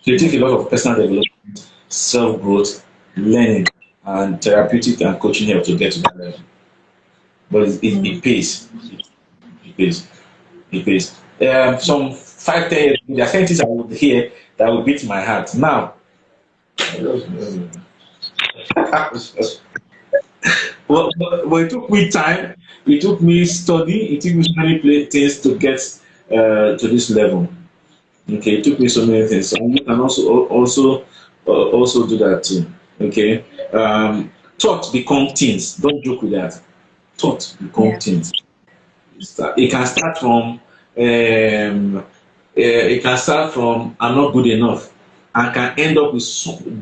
So it takes a Mm. lot of personal development, self growth, learning, and therapeutic and coaching help to get to that level. But Mm. it pays. It pays. It pays. Some 5 10 years, there are things I would hear that would beat my heart. Now, well, it took me time. It took me study. It took me so many things to get to this level. Okay, it took me so many things. And you can also do that too. Okay, thoughts become things. Don't joke with that. Thoughts become Yeah. things. It can start from I'm not good enough, and can end up with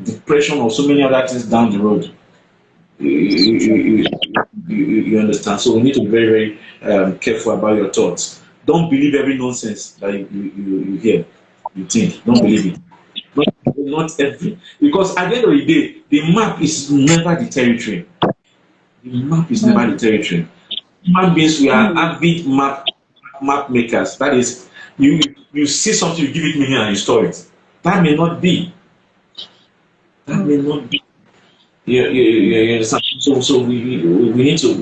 depression or so many other things down the road. You, So true. you, you understand? So we need to be very, very careful about your thoughts. Don't believe every nonsense that you hear, you think. Don't Yes. believe it. Not every, because at the end of the day, the map is never the territory. The map is never Mm. the territory. Human beings, we are Mm. avid map makers. That is, you see something, you give it meaning, and you store it. That may not be. That Mm. may not be. You understand? So we need to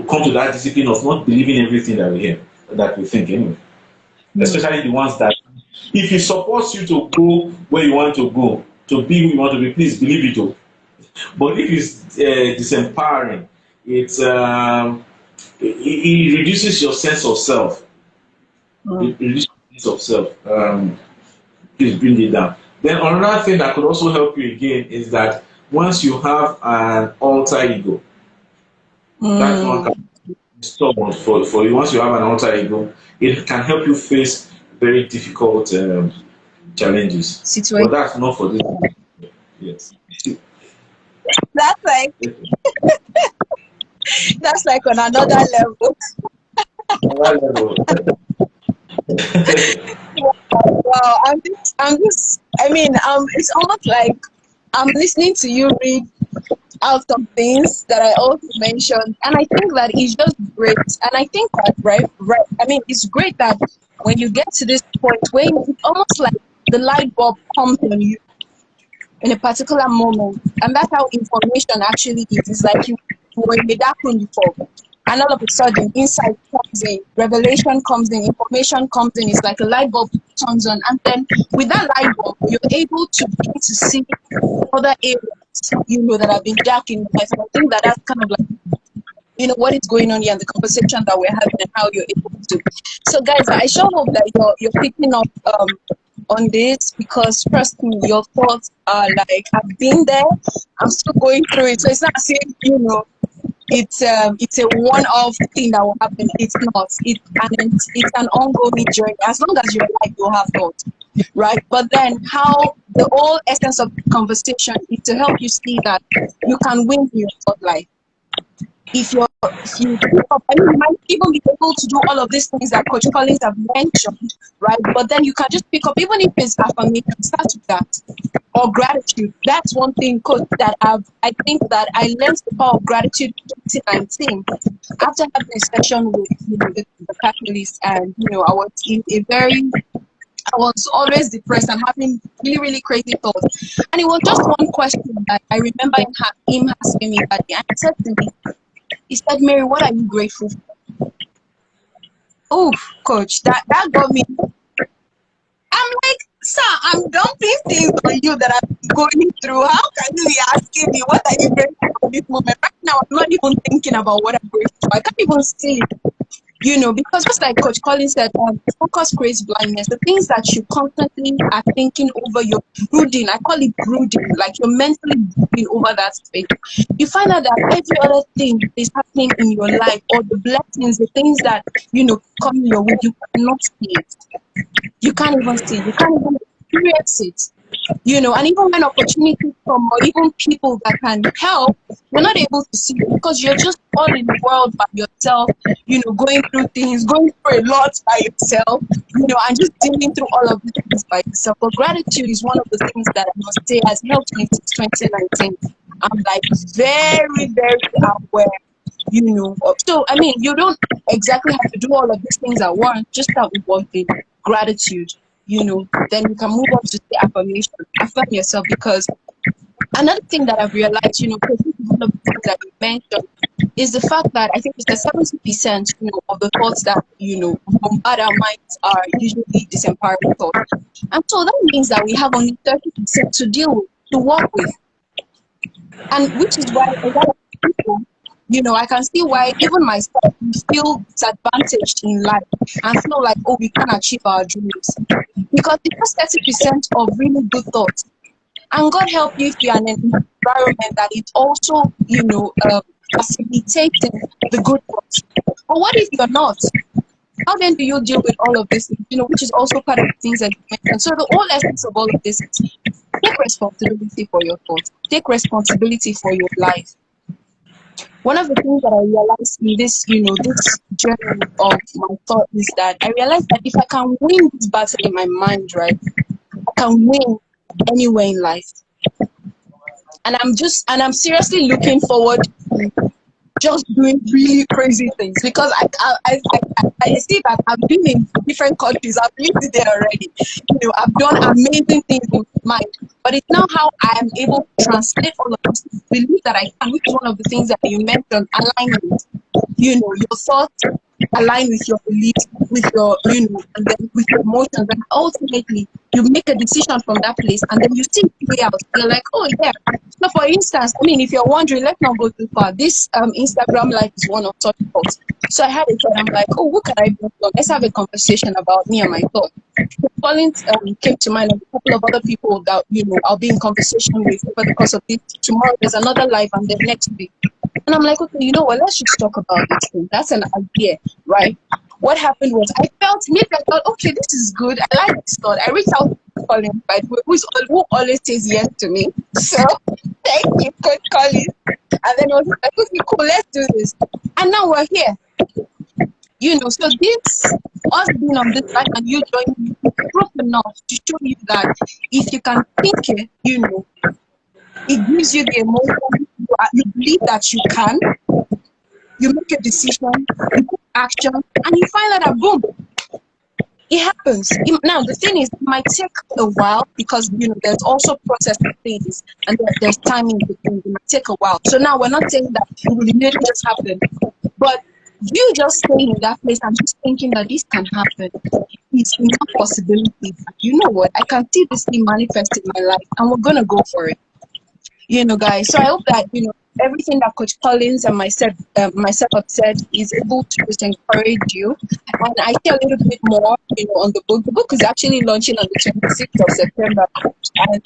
come to that discipline of not believing everything that we hear, that we think anyway. Mm. Especially the ones that, if it supports you to go where you want to go, to be who you want to be, please believe it. Oh. But if it's disempowering, it reduces your sense of self. Mm. It reduces your sense of self. Please bring it down. Then another thing that could also help you again is that once you have an alter ego, that one can Mm. be stubborn for you. Once you have an alter ego, it can help you face very difficult challenges. But Situation. that's not for this. Yes. That's like that's like on another level. Another level. Wow, I mean, it's almost like I'm listening to you read out some things that I also mentioned, and I think that it's just great. And I think that right. I mean, it's great that when you get to this point where it's almost like the light bulb comes on you in a particular moment, and that's how information actually is. It's like you were in a dark room before, and all of a sudden, insight comes in, revelation comes in, information comes in. It's like a light bulb turns on, and then with that light bulb, you're able to begin to see other areas, that have been dark in your life. And I think that that's kind of like, what is going on here and the conversation that we're having and how you're able to. So, guys, I sure hope that you're picking up on this, because trust me, your thoughts are like, I've been there, I'm still going through it. So it's not as if, it's a one-off thing that will happen. It's not. It's an ongoing journey. As long as you're alive, you'll have thoughts, right? But then, how the whole essence of the conversation is to help you see that you can win in your thought life. If you pick up, I mean, you might even be able to do all of these things that Coach Collins have mentioned, right? But then you can just pick up, even if it's affirmation, start with that, or gratitude. That's one thing, Coach, that I think that I learned the power of gratitude in 2019 after having a session with the catalyst, and I was in a very, I was always depressed and having really, really crazy thoughts. And it was just one question that I remember him asking me that day. And he said to me, Mary, what are you grateful for? Oh, Coach, that got me. I'm like, sir, I'm dumping things on you that I'm going through. How can you be asking me what are you grateful for this moment? Right now, I'm not even thinking about what I'm grateful for. I can't even see it. Because just like Coach Collins said, focus creates blindness. The things that you constantly are thinking over, you're brooding. I call it brooding, like you're mentally brooding over that space. You find out that every other thing that is happening in your life, or the blessings, the things that, come your way, you cannot see it. You can't even see it. You can't even experience it. And even when opportunities come, or even people that can help, you're not able to see it because you're just all in the world by yourself, going through things, going through a lot by yourself, and just dealing through all of these things by yourself. But gratitude is one of the things that I must say has helped me since 2019. I'm like very, very aware, So, I mean, you don't exactly have to do all of these things at once. Just start with one thing, gratitude. Then you can move on to the affirmation. Affirm yourself, because another thing that I've realized, because this is one of the things that you mentioned, is the fact that I think it's the 70%, of the thoughts that, bombard our minds are usually disempowering thoughts. And so that means that we have only 30% to deal with, to work with. And which is why a lot of people, I can see why even myself, we feel disadvantaged in life and feel like, we can't achieve our dreams. Because it's just 30% of really good thoughts. And God help you if you're in an environment that is also, facilitating the good works. But what if you're not? How then do you deal with all of this, which is also part of the things that you mentioned? So the whole essence of all of this is take responsibility for your thoughts. Take responsibility for your life. One of the things that I realized in this, this journey of my thought is that I realized that if I can win this battle in my mind, right, I can win anywhere in life. And I'm seriously looking forward to just doing really crazy things, because I see that I've been in different countries. I've lived there already. I've done amazing things in my mind. But it's now how I am able to translate all of this, believe that I can, which is one of the things that you mentioned, alignment. Your thoughts align with your beliefs, with your, and then with your emotions. And ultimately, you make a decision from that place, and then you see it play out. You're like, oh, yeah. So, for instance, if you're wondering, let's not go too far. This Instagram live is one of such thoughts. So I had a thought. I'm like, oh, what can I do? Let's have a conversation about me and my thought. So Collins came to mind, and a couple of other people that, I'll be in conversation with over the course of this. Tomorrow there's another live, and then next week. And I'm like, okay, you know what? Let's just talk about this thing. That's an idea, right? What happened was I thought, okay, this is good. I like this thought. I reached out to Colin, by the way, who always says yes to me. So thank you, Coach Colin. And then I was like, okay, cool, let's do this. And now we're here. So this, us being on this side and you joining me, is proof enough to show you that if you can think it, it gives you the emotion, you believe that you can, you make a decision, you take action, and you find out that boom, it happens. Now the thing is, it might take a while, because there's also processing things, and there's timing to things. It might take a while. So now we're not saying that it will immediately just happen, but you just staying in that place and just thinking that this can happen, it's not a possibility. You know what? I can see this thing manifest in my life, and we're gonna go for it. Guys. So I hope that everything that Coach Collins and myself have said is able to just encourage you. And I share a little bit more, on the book. The book is actually launching on the 26th of September, and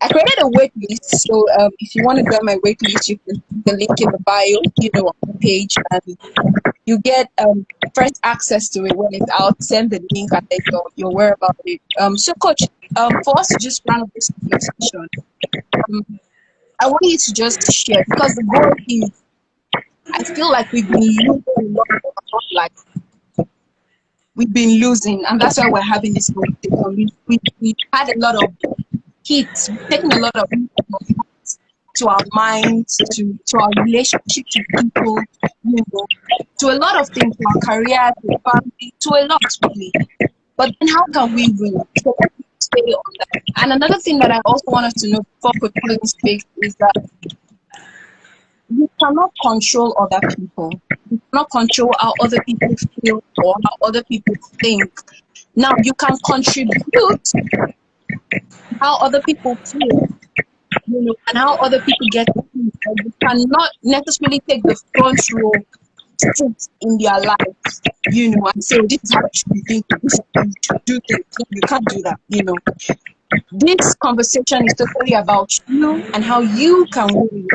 I created a wait list. So if you want to join my wait list, you can see the link in the bio, on the page, and you get first access to it when it's out. Send the link and then you're aware about it. So Coach, for us to just run up this conversation, I want you to just share, because the goal is, I feel like we've been losing a lot of life. We've been losing, and that's why we're having this conversation. We've had a lot of hits, we've taken a lot of hits to our minds, to our relationship to people, to a lot of things, to our career, to family, to a lot, really. But then how can we win? So stay on that. And another thing that I also want us to know before putting space is that you cannot control other people. You cannot control how other people feel or how other people think. Now you can contribute how other people feel, and how other people get to feel. You cannot necessarily take the front row sit in their lives, and say, this is how you should be thinking, this is how you should do things. You can't do that, This conversation is totally about you and how you can win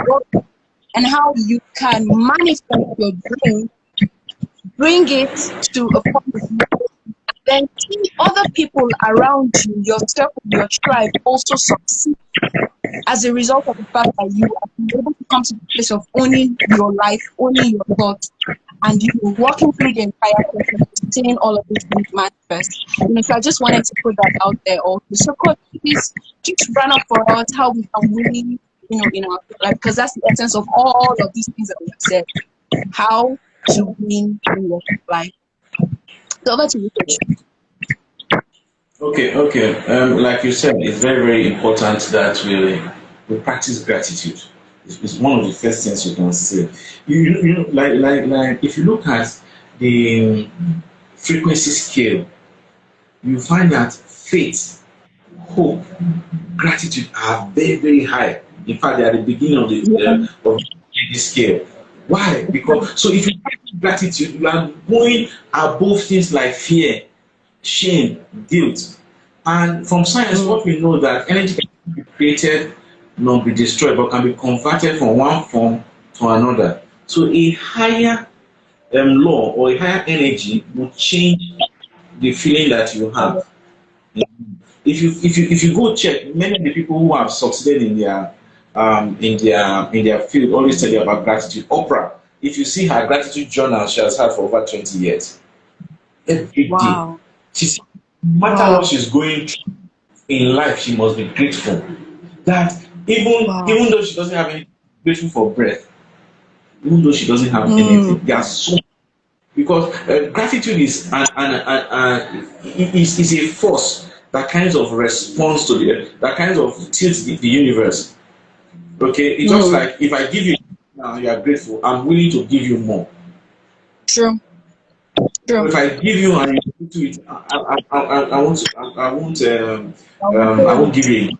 and how you can manifest your dream, bring it to a point of view, and then see other people around you, your circle, your tribe, also succeed as a result of the fact that you are able to come to the place of owning your life, owning your thoughts, and walking through the entire process, seeing all of these things manifest. So I just wanted to put that out there also. So Coach, please just run up for us how we can really, in our life, because that's the essence of all of these things that we have said. How to win in your life. So over to you, Coach. Okay. Like you said, it's very, very important that we practice gratitude. It's one of the first things you can say. Like if you look at the frequency scale, you find that faith, hope, gratitude are very, very high. In fact, they are the beginning of the scale. Why? Because so if you practice gratitude, you are going above things like fear, shame, guilt. And from science, what we know that energy can be created, not be destroyed, but can be converted from one form to another. So a higher law or a higher energy will change the feeling that you have. If you go check, many of the people who have succeeded in their field always tell you about gratitude. Oprah, if you see her gratitude journal she has had for over 20 years, every day Wow. she's, no matter what Wow. she's going through in life, she must be grateful. That Wow. even though she doesn't have any, grateful for breath, even though she doesn't have Mm. anything, there are so, because gratitude is a force that kind of responds to that kind of tilts the universe. Okay, it's just Mm. like if I give you now, you are grateful. I'm willing to give you more. True. So True. if I give you and you do it, I won't, I won't give you.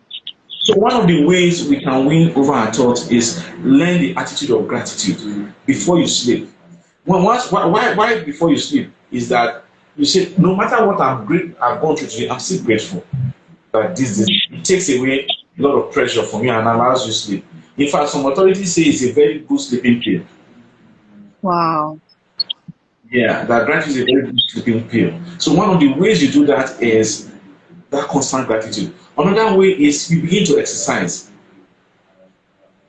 So one of the ways we can win over our thoughts is learn the attitude of gratitude before you sleep. Why before you sleep is that you say, no matter what I've gone through today, I'm still grateful that this it takes away a lot of pressure from you and allows you sleep. In fact, some authorities say it's a very good sleeping pill. Wow. Yeah, that gratitude is a very good sleeping pill. So one of the ways you do that is that constant gratitude. Another way is you begin to exercise,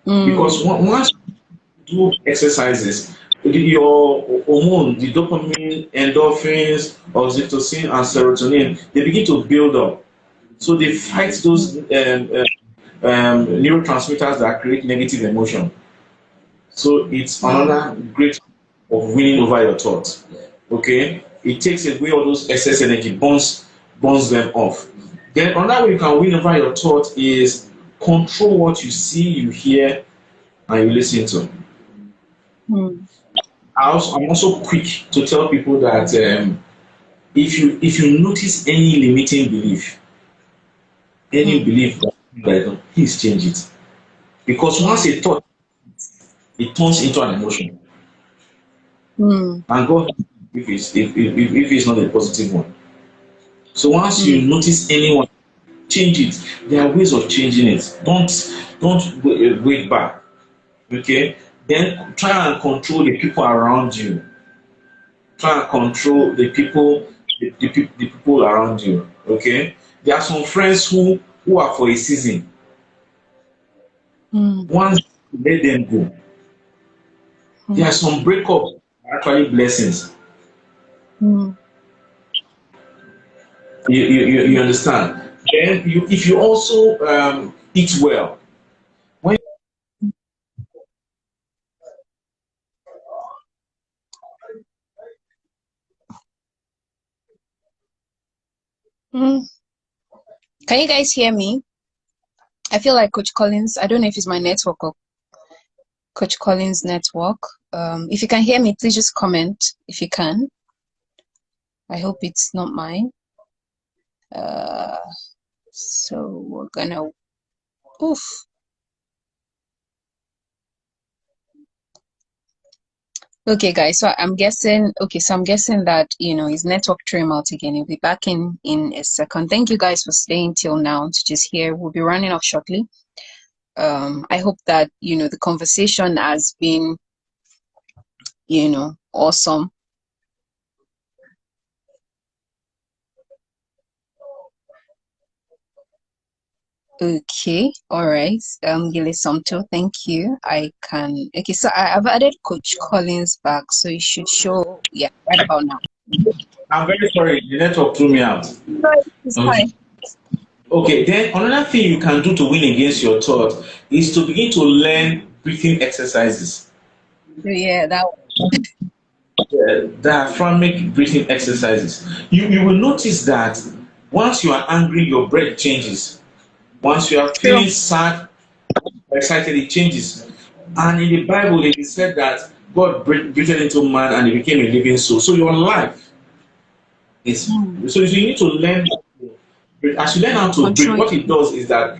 Mm. because once do exercises, your hormone, the dopamine, endorphins, oxytocin, and serotonin, they begin to build up. So they fight those neurotransmitters that create negative emotion. So it's Mm. another great of winning over your thoughts. Okay, it takes away all those excess energy, burns them off. Then another way you can win over your thoughts is control what you see, you hear, and you listen to. Mm. I'm also quick to tell people that if you notice any limiting belief, any Mm. belief that please change it, because once Wow. a thought, it turns into an emotion, Mm. and God, if it's not a positive one. So once you Mm. notice anyone, change it. There are ways of changing it. Don't wait back. Okay. Then try and control the people around you. Try and control the people around you. Okay. There are some friends who are for a season. Mm. Once you let them go, there are Mm. some breakups actually blessings. Mm. You understand? Then if you also eat well, when Mm. Can you guys hear me? I feel like Coach Collins. I don't know if it's my network or Coach Collins' network. If you can hear me, please just comment if you can. I hope it's not mine. Uh, so we're gonna. Oof. Okay, guys. So I'm guessing. Okay, so I'm guessing that his network trim out again. He'll be back in a second. Thank you guys for staying till now to just hear. We'll be running off shortly. I hope that the conversation has been awesome. Okay, all right. Gile Somto, thank you. I can. Okay, so I've added Coach Collins back, so it should show. Yeah, right about now. I'm very sorry, the network threw me out. No, it's Okay. fine. Okay, then another thing you can do to win against your thought is to begin to learn breathing exercises. So yeah, that. Diaphragmic breathing exercises. You will notice that once you are angry, your breath changes. Once you are True. feeling sad, excited, it changes. And in the Bible, it is said that God breathed into man and he became a living soul. So your life is, Mm. so you need to learn. As you learn how to breathe, Control. what it does is that,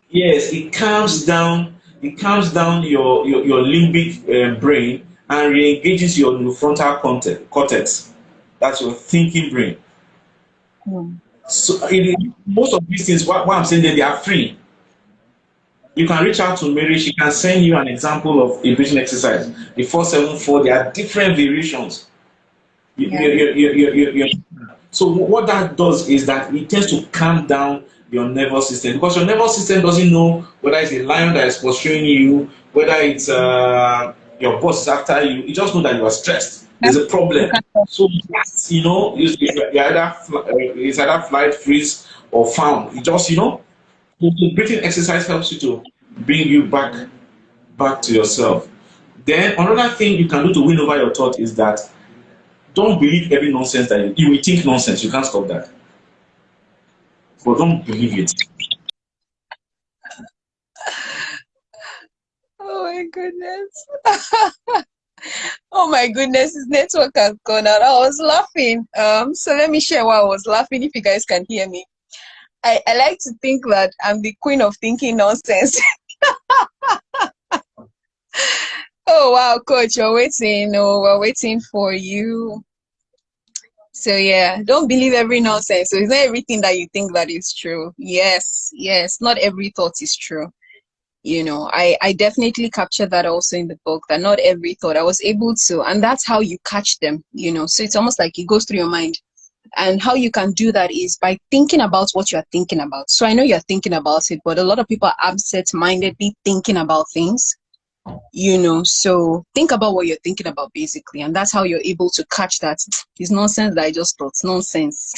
yes, it calms down your limbic brain and re-engages your frontal cortex. That's your thinking brain. Mm. So most of these things, what I'm saying, they are free. You can reach out to Mary. She can send you an example of a breathing exercise. The 474. There are different variations. Yeah. So what that does is that it tends to calm down your nervous system, because your nervous system doesn't know whether it's a lion that is pursuing you, whether it's your boss is after you. It just knows that you are stressed. Yeah. There's a You problem. can. So you either it's either flight, freeze, or found. You just the breathing exercise helps you to bring you back to yourself. Then another thing you can do to win over your thought is that don't believe every nonsense that you will think nonsense. You can't stop that, but don't believe it. Oh my goodness. Oh my goodness, his network has gone out. I was laughing. So let me share why I was laughing if you guys can hear me. I like to think that I'm the queen of thinking nonsense. Oh wow, coach, you're waiting. Oh, we're waiting for you. So yeah, don't believe every nonsense. So it's not everything that you think that is true. Yes, yes, not every thought is true. I definitely captured that also in the book, that not every thought I was able to, and that's how you catch them. So it's almost like it goes through your mind. And how you can do that is by thinking about what you're thinking about. So I know you're thinking about it, but a lot of people are absent-mindedly thinking about things. So think about what you're thinking about basically, and that's how you're able to catch that. It's nonsense that I just thought. Nonsense.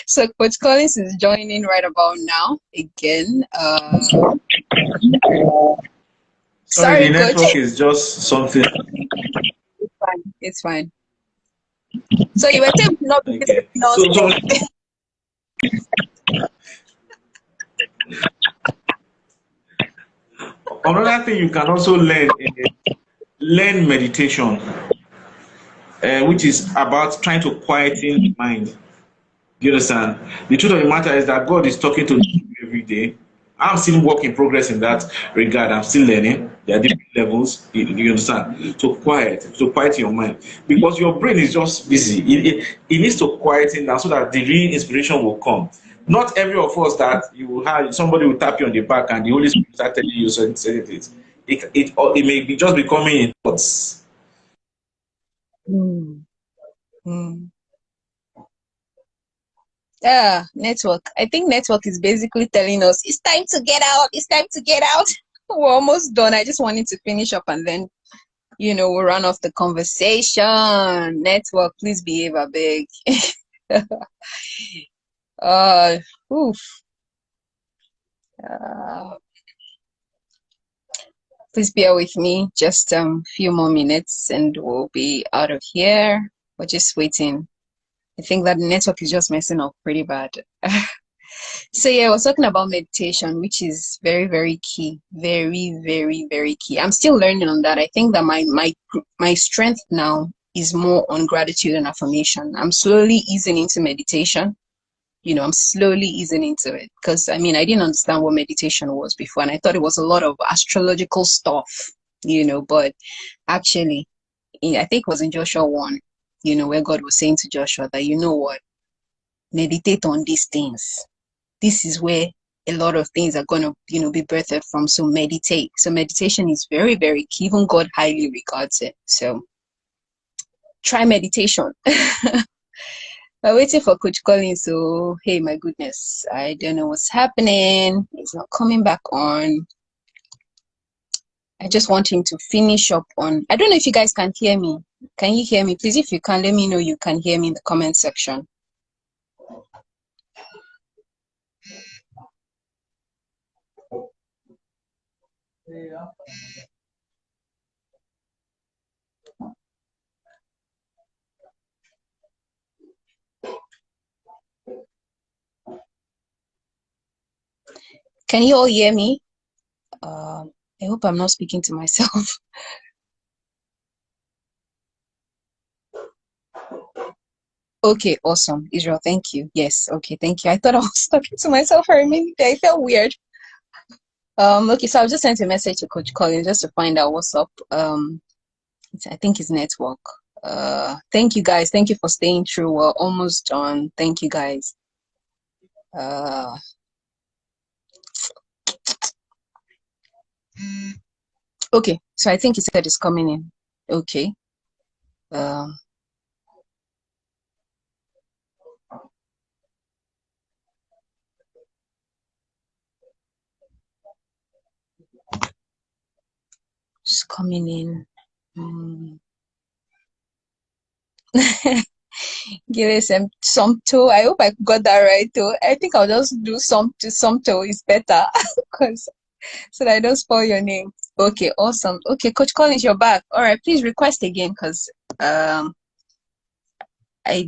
So Coach Collins is joining right about now again. Sorry, the Sorry, Coach. network is just something. It's fine. It's fine. So you were saying we should not believe every Okay. So nonsense. another thing you can also learn meditation, which is about trying to quieten the mind. Do you understand? The truth of the matter is that God is talking to you every day. I'm still work in progress in that regard. I'm still learning. There are different levels. You understand? To quiet your mind, because your brain is just busy. It needs to quieten down so that the real inspiration will come. Not every of us that you will have somebody will tap you on the back and the Holy Spirit start telling you certain things. It may be just becoming in thoughts. Hmm. Hmm. Yeah, network. I think network is basically telling us it's time to get out. It's time to get out. We're almost done. I just wanted to finish up and then, we'll run off the conversation. Network, please behave a big. uh, oof. Uh, please bear with me. Just a few more minutes and we'll be out of here. We're just waiting. I think that the network is just messing up pretty bad. So yeah, I was talking about meditation, which is very, very key. Very, very, very key. I'm still learning on that. I think that my strength now is more on gratitude and affirmation. I'm slowly easing into meditation. I'm slowly easing into it because I mean I didn't understand what meditation was before, and I thought it was a lot of astrological stuff. But actually, I think it was in Joshua 1, where God was saying to Joshua that you know what, meditate on these things. This is where a lot of things are going to be birthed from. So meditate. So meditation is very, very key. Even God highly regards it. So try meditation. I'm waiting for Coach Collins. So hey, my goodness, I don't know what's happening. He's not coming back on. I just want him to finish up on. I don't know if you guys can hear me. Can you hear me? Please, if you can, let me know you can hear me in the comment section. Yeah. Can you all hear me? I hope I'm not speaking to myself. Okay, awesome. Israel, thank you. Yes, okay, thank you. I thought I was talking to myself for a minute. I felt weird. Okay, so I'll just send a message to Coach Collins just to find out what's up. I think his network. Thank you guys. Thank you for staying true. We're almost done. Thank you guys. Uh Okay, so I think he said it's coming in. Okay. Um, it's coming in. Mm. Give it some toe. I hope I got that right though. I think I'll just do some toe is better because so that I don't spoil your name. Okay, awesome. Okay, Coach Collins, you're back. All right, please request again because I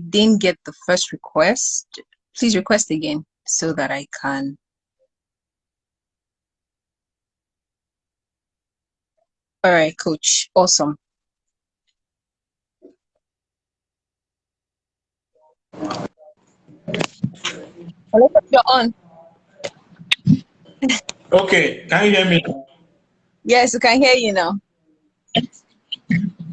didn't get the first request. Please request again so that I can. All right, Coach. Awesome. Hello, Coach, you're on. Okay, can you hear me? Yes, I can hear you now.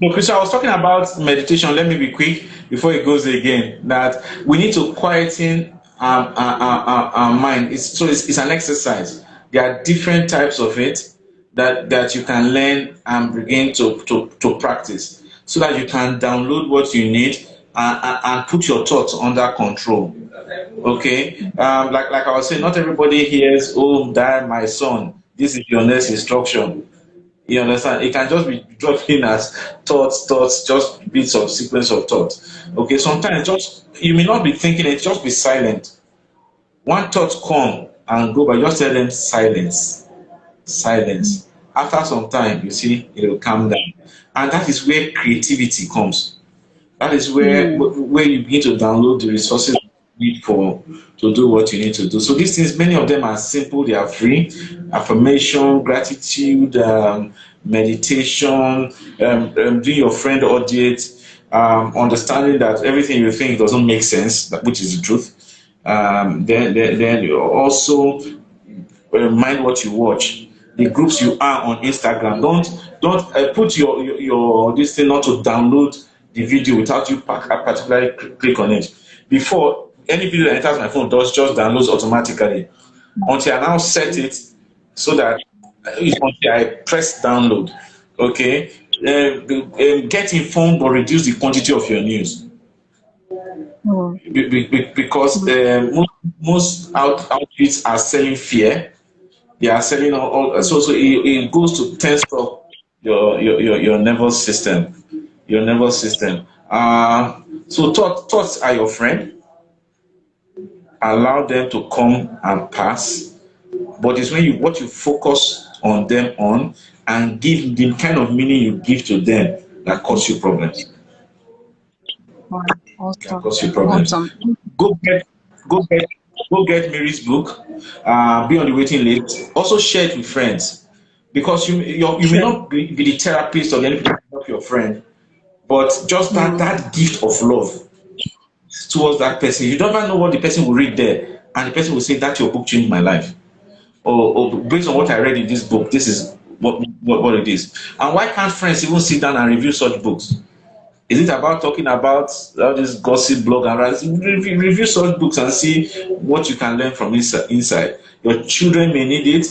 Okay, so I was talking about meditation. Let me be quick before it goes again. That we need to quieten our mind. It's an exercise. There are different types of it that you can learn and begin to practice so that you can download what you need and put your thoughts under control. Okay, like I was saying, not everybody hears, "Oh, dad, my son, this is your next instruction." You understand? It can just be dropped in as thoughts, just bits of sequence of thoughts. Okay, sometimes just you may not be thinking it, just be silent. One thought come and go, but just tell them silence, silence. After some time, you see it will calm down, and that is where creativity comes. That is Hmm. where you begin to download the resources you need for to do what you need to do. So these things, many of them are simple, they are free. Affirmation, gratitude, meditation, doing your friend audit, understanding that everything you think doesn't make sense, which is the truth. Then you also mind what you watch, the groups you are on Instagram. Don't put your this thing not to download the video without you particularly click on it. Before any video that enters my phone does just downloads automatically until I now set it so that until I press download. Okay, get informed but reduce the quantity of your news Hmm. because most outfits are selling fear. They are selling all so it goes to test up your nervous system, your nervous system. So thoughts are your friend. Allow them to come and pass, but it's when you what you focus on them on and give the kind of meaning you give to them that cause you problems. Wow. Can Awesome. cause you problems. Awesome. Go get, go get, go get Mary's book. Be on the waiting list. Also share it with friends, because you may Sure. not be the therapist or anything to help your friend, but just that Hmm. that gift of love towards that person. You never know what the person will read there, and the person will say that your book changed my life, or based on what I read in this book, this is what it is. And why can't friends even sit down and review such books? Is it about talking about all this gossip blog and write? Review such books and see what you can learn from inside. Your children may need it.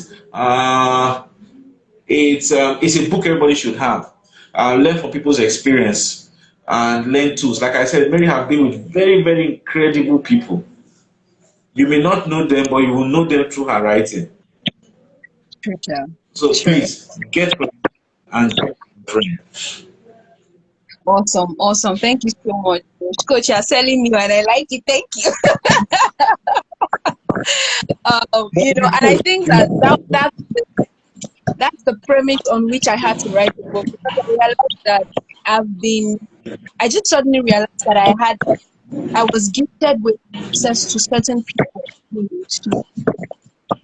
It's a book everybody should have. Learn from people's experience and learn tools. Like I said, Mary have been with very, very incredible people. You may not know them, but you will know them through her writing. Sure. So Sure. please get and get friend. Awesome. Awesome. Thank you so much, Coach. You're selling me, and I like it. Thank you. And I think that's the premise on which I had to write the book because I realized that I just suddenly realized that I was gifted with access to certain people, to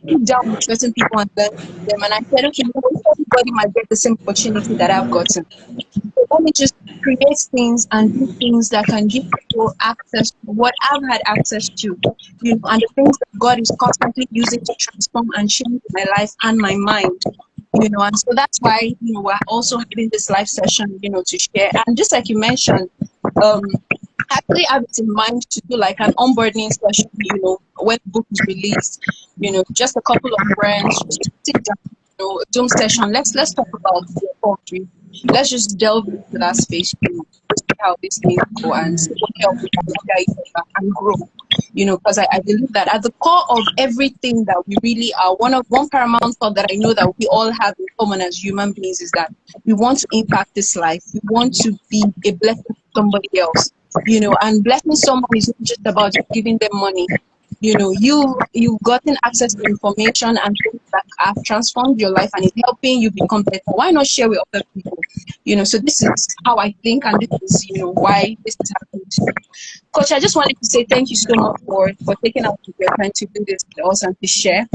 sit down with certain people and learn from them. And I said, okay, if everybody might get the same opportunity that I've gotten. So let me just create things and do things that can give people access to what I've had access to, and the things that God is constantly using to transform and change my life and my mind. And so that's why, we're also having this live session, to share. And just like you mentioned, um, I actually have it in mind to do like an onboarding session, when the book is released, just a couple of friends, just to sit down Zoom session. Let's talk about your poetry. Let's just delve into that space, see how these things go and see what help we can guide and grow. Because I believe that at the core of everything that we really are, one paramount thought that I know that we all have in common as human beings is that we want to impact this life. We want to be a blessing to somebody else. And blessing someone is not just about just giving them money. You've gotten access to information and things that have transformed your life and is helping you become better. Why not share with other people? So this is how I think, and this is why this is happening to you. Coach, I just wanted to say thank you so much for taking out your time to do this with us and to share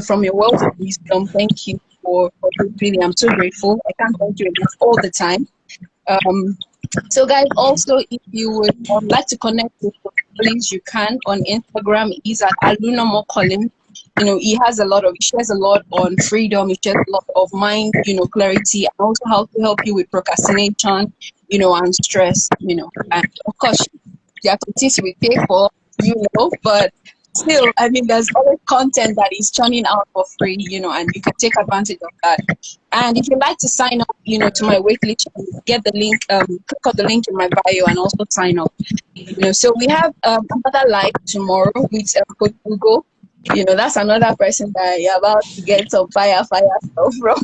from your wealth of wisdom. Thank you for this. Really, I'm so grateful. I can't thank you enough all the time. So guys, also if you would like to connect with Collins, you can on Instagram. He's at Alunomo Collins. He shares a lot on freedom. He shares a lot of mind, clarity, and also how to help you with procrastination, and stress, and of course there are things we pay for, but still, there's other content that is churning out for free, and you can take advantage of that. And if you'd like to sign up, to my wait list, get the link, click on the link in my bio and also sign up. So we have another live tomorrow with Coach Hugo. That's another person that you're about to get some fire stuff from.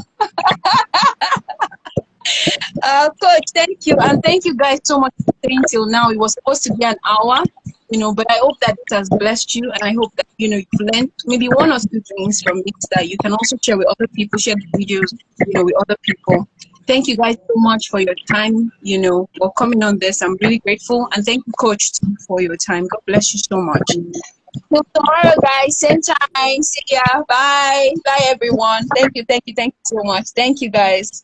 Coach, thank you. And thank you guys so much for staying till now. It was supposed to be an hour, but I hope that it has blessed you. And I hope that, you've learned maybe one or two things from it that you can also share with other people, share the videos, with other people. Thank you guys so much for your time, for coming on this. I'm really grateful. And thank you, Coach, for your time. God bless you so much. Till tomorrow, guys. Same time. See ya. Bye. Bye, everyone. Thank you so much. Thank you, guys.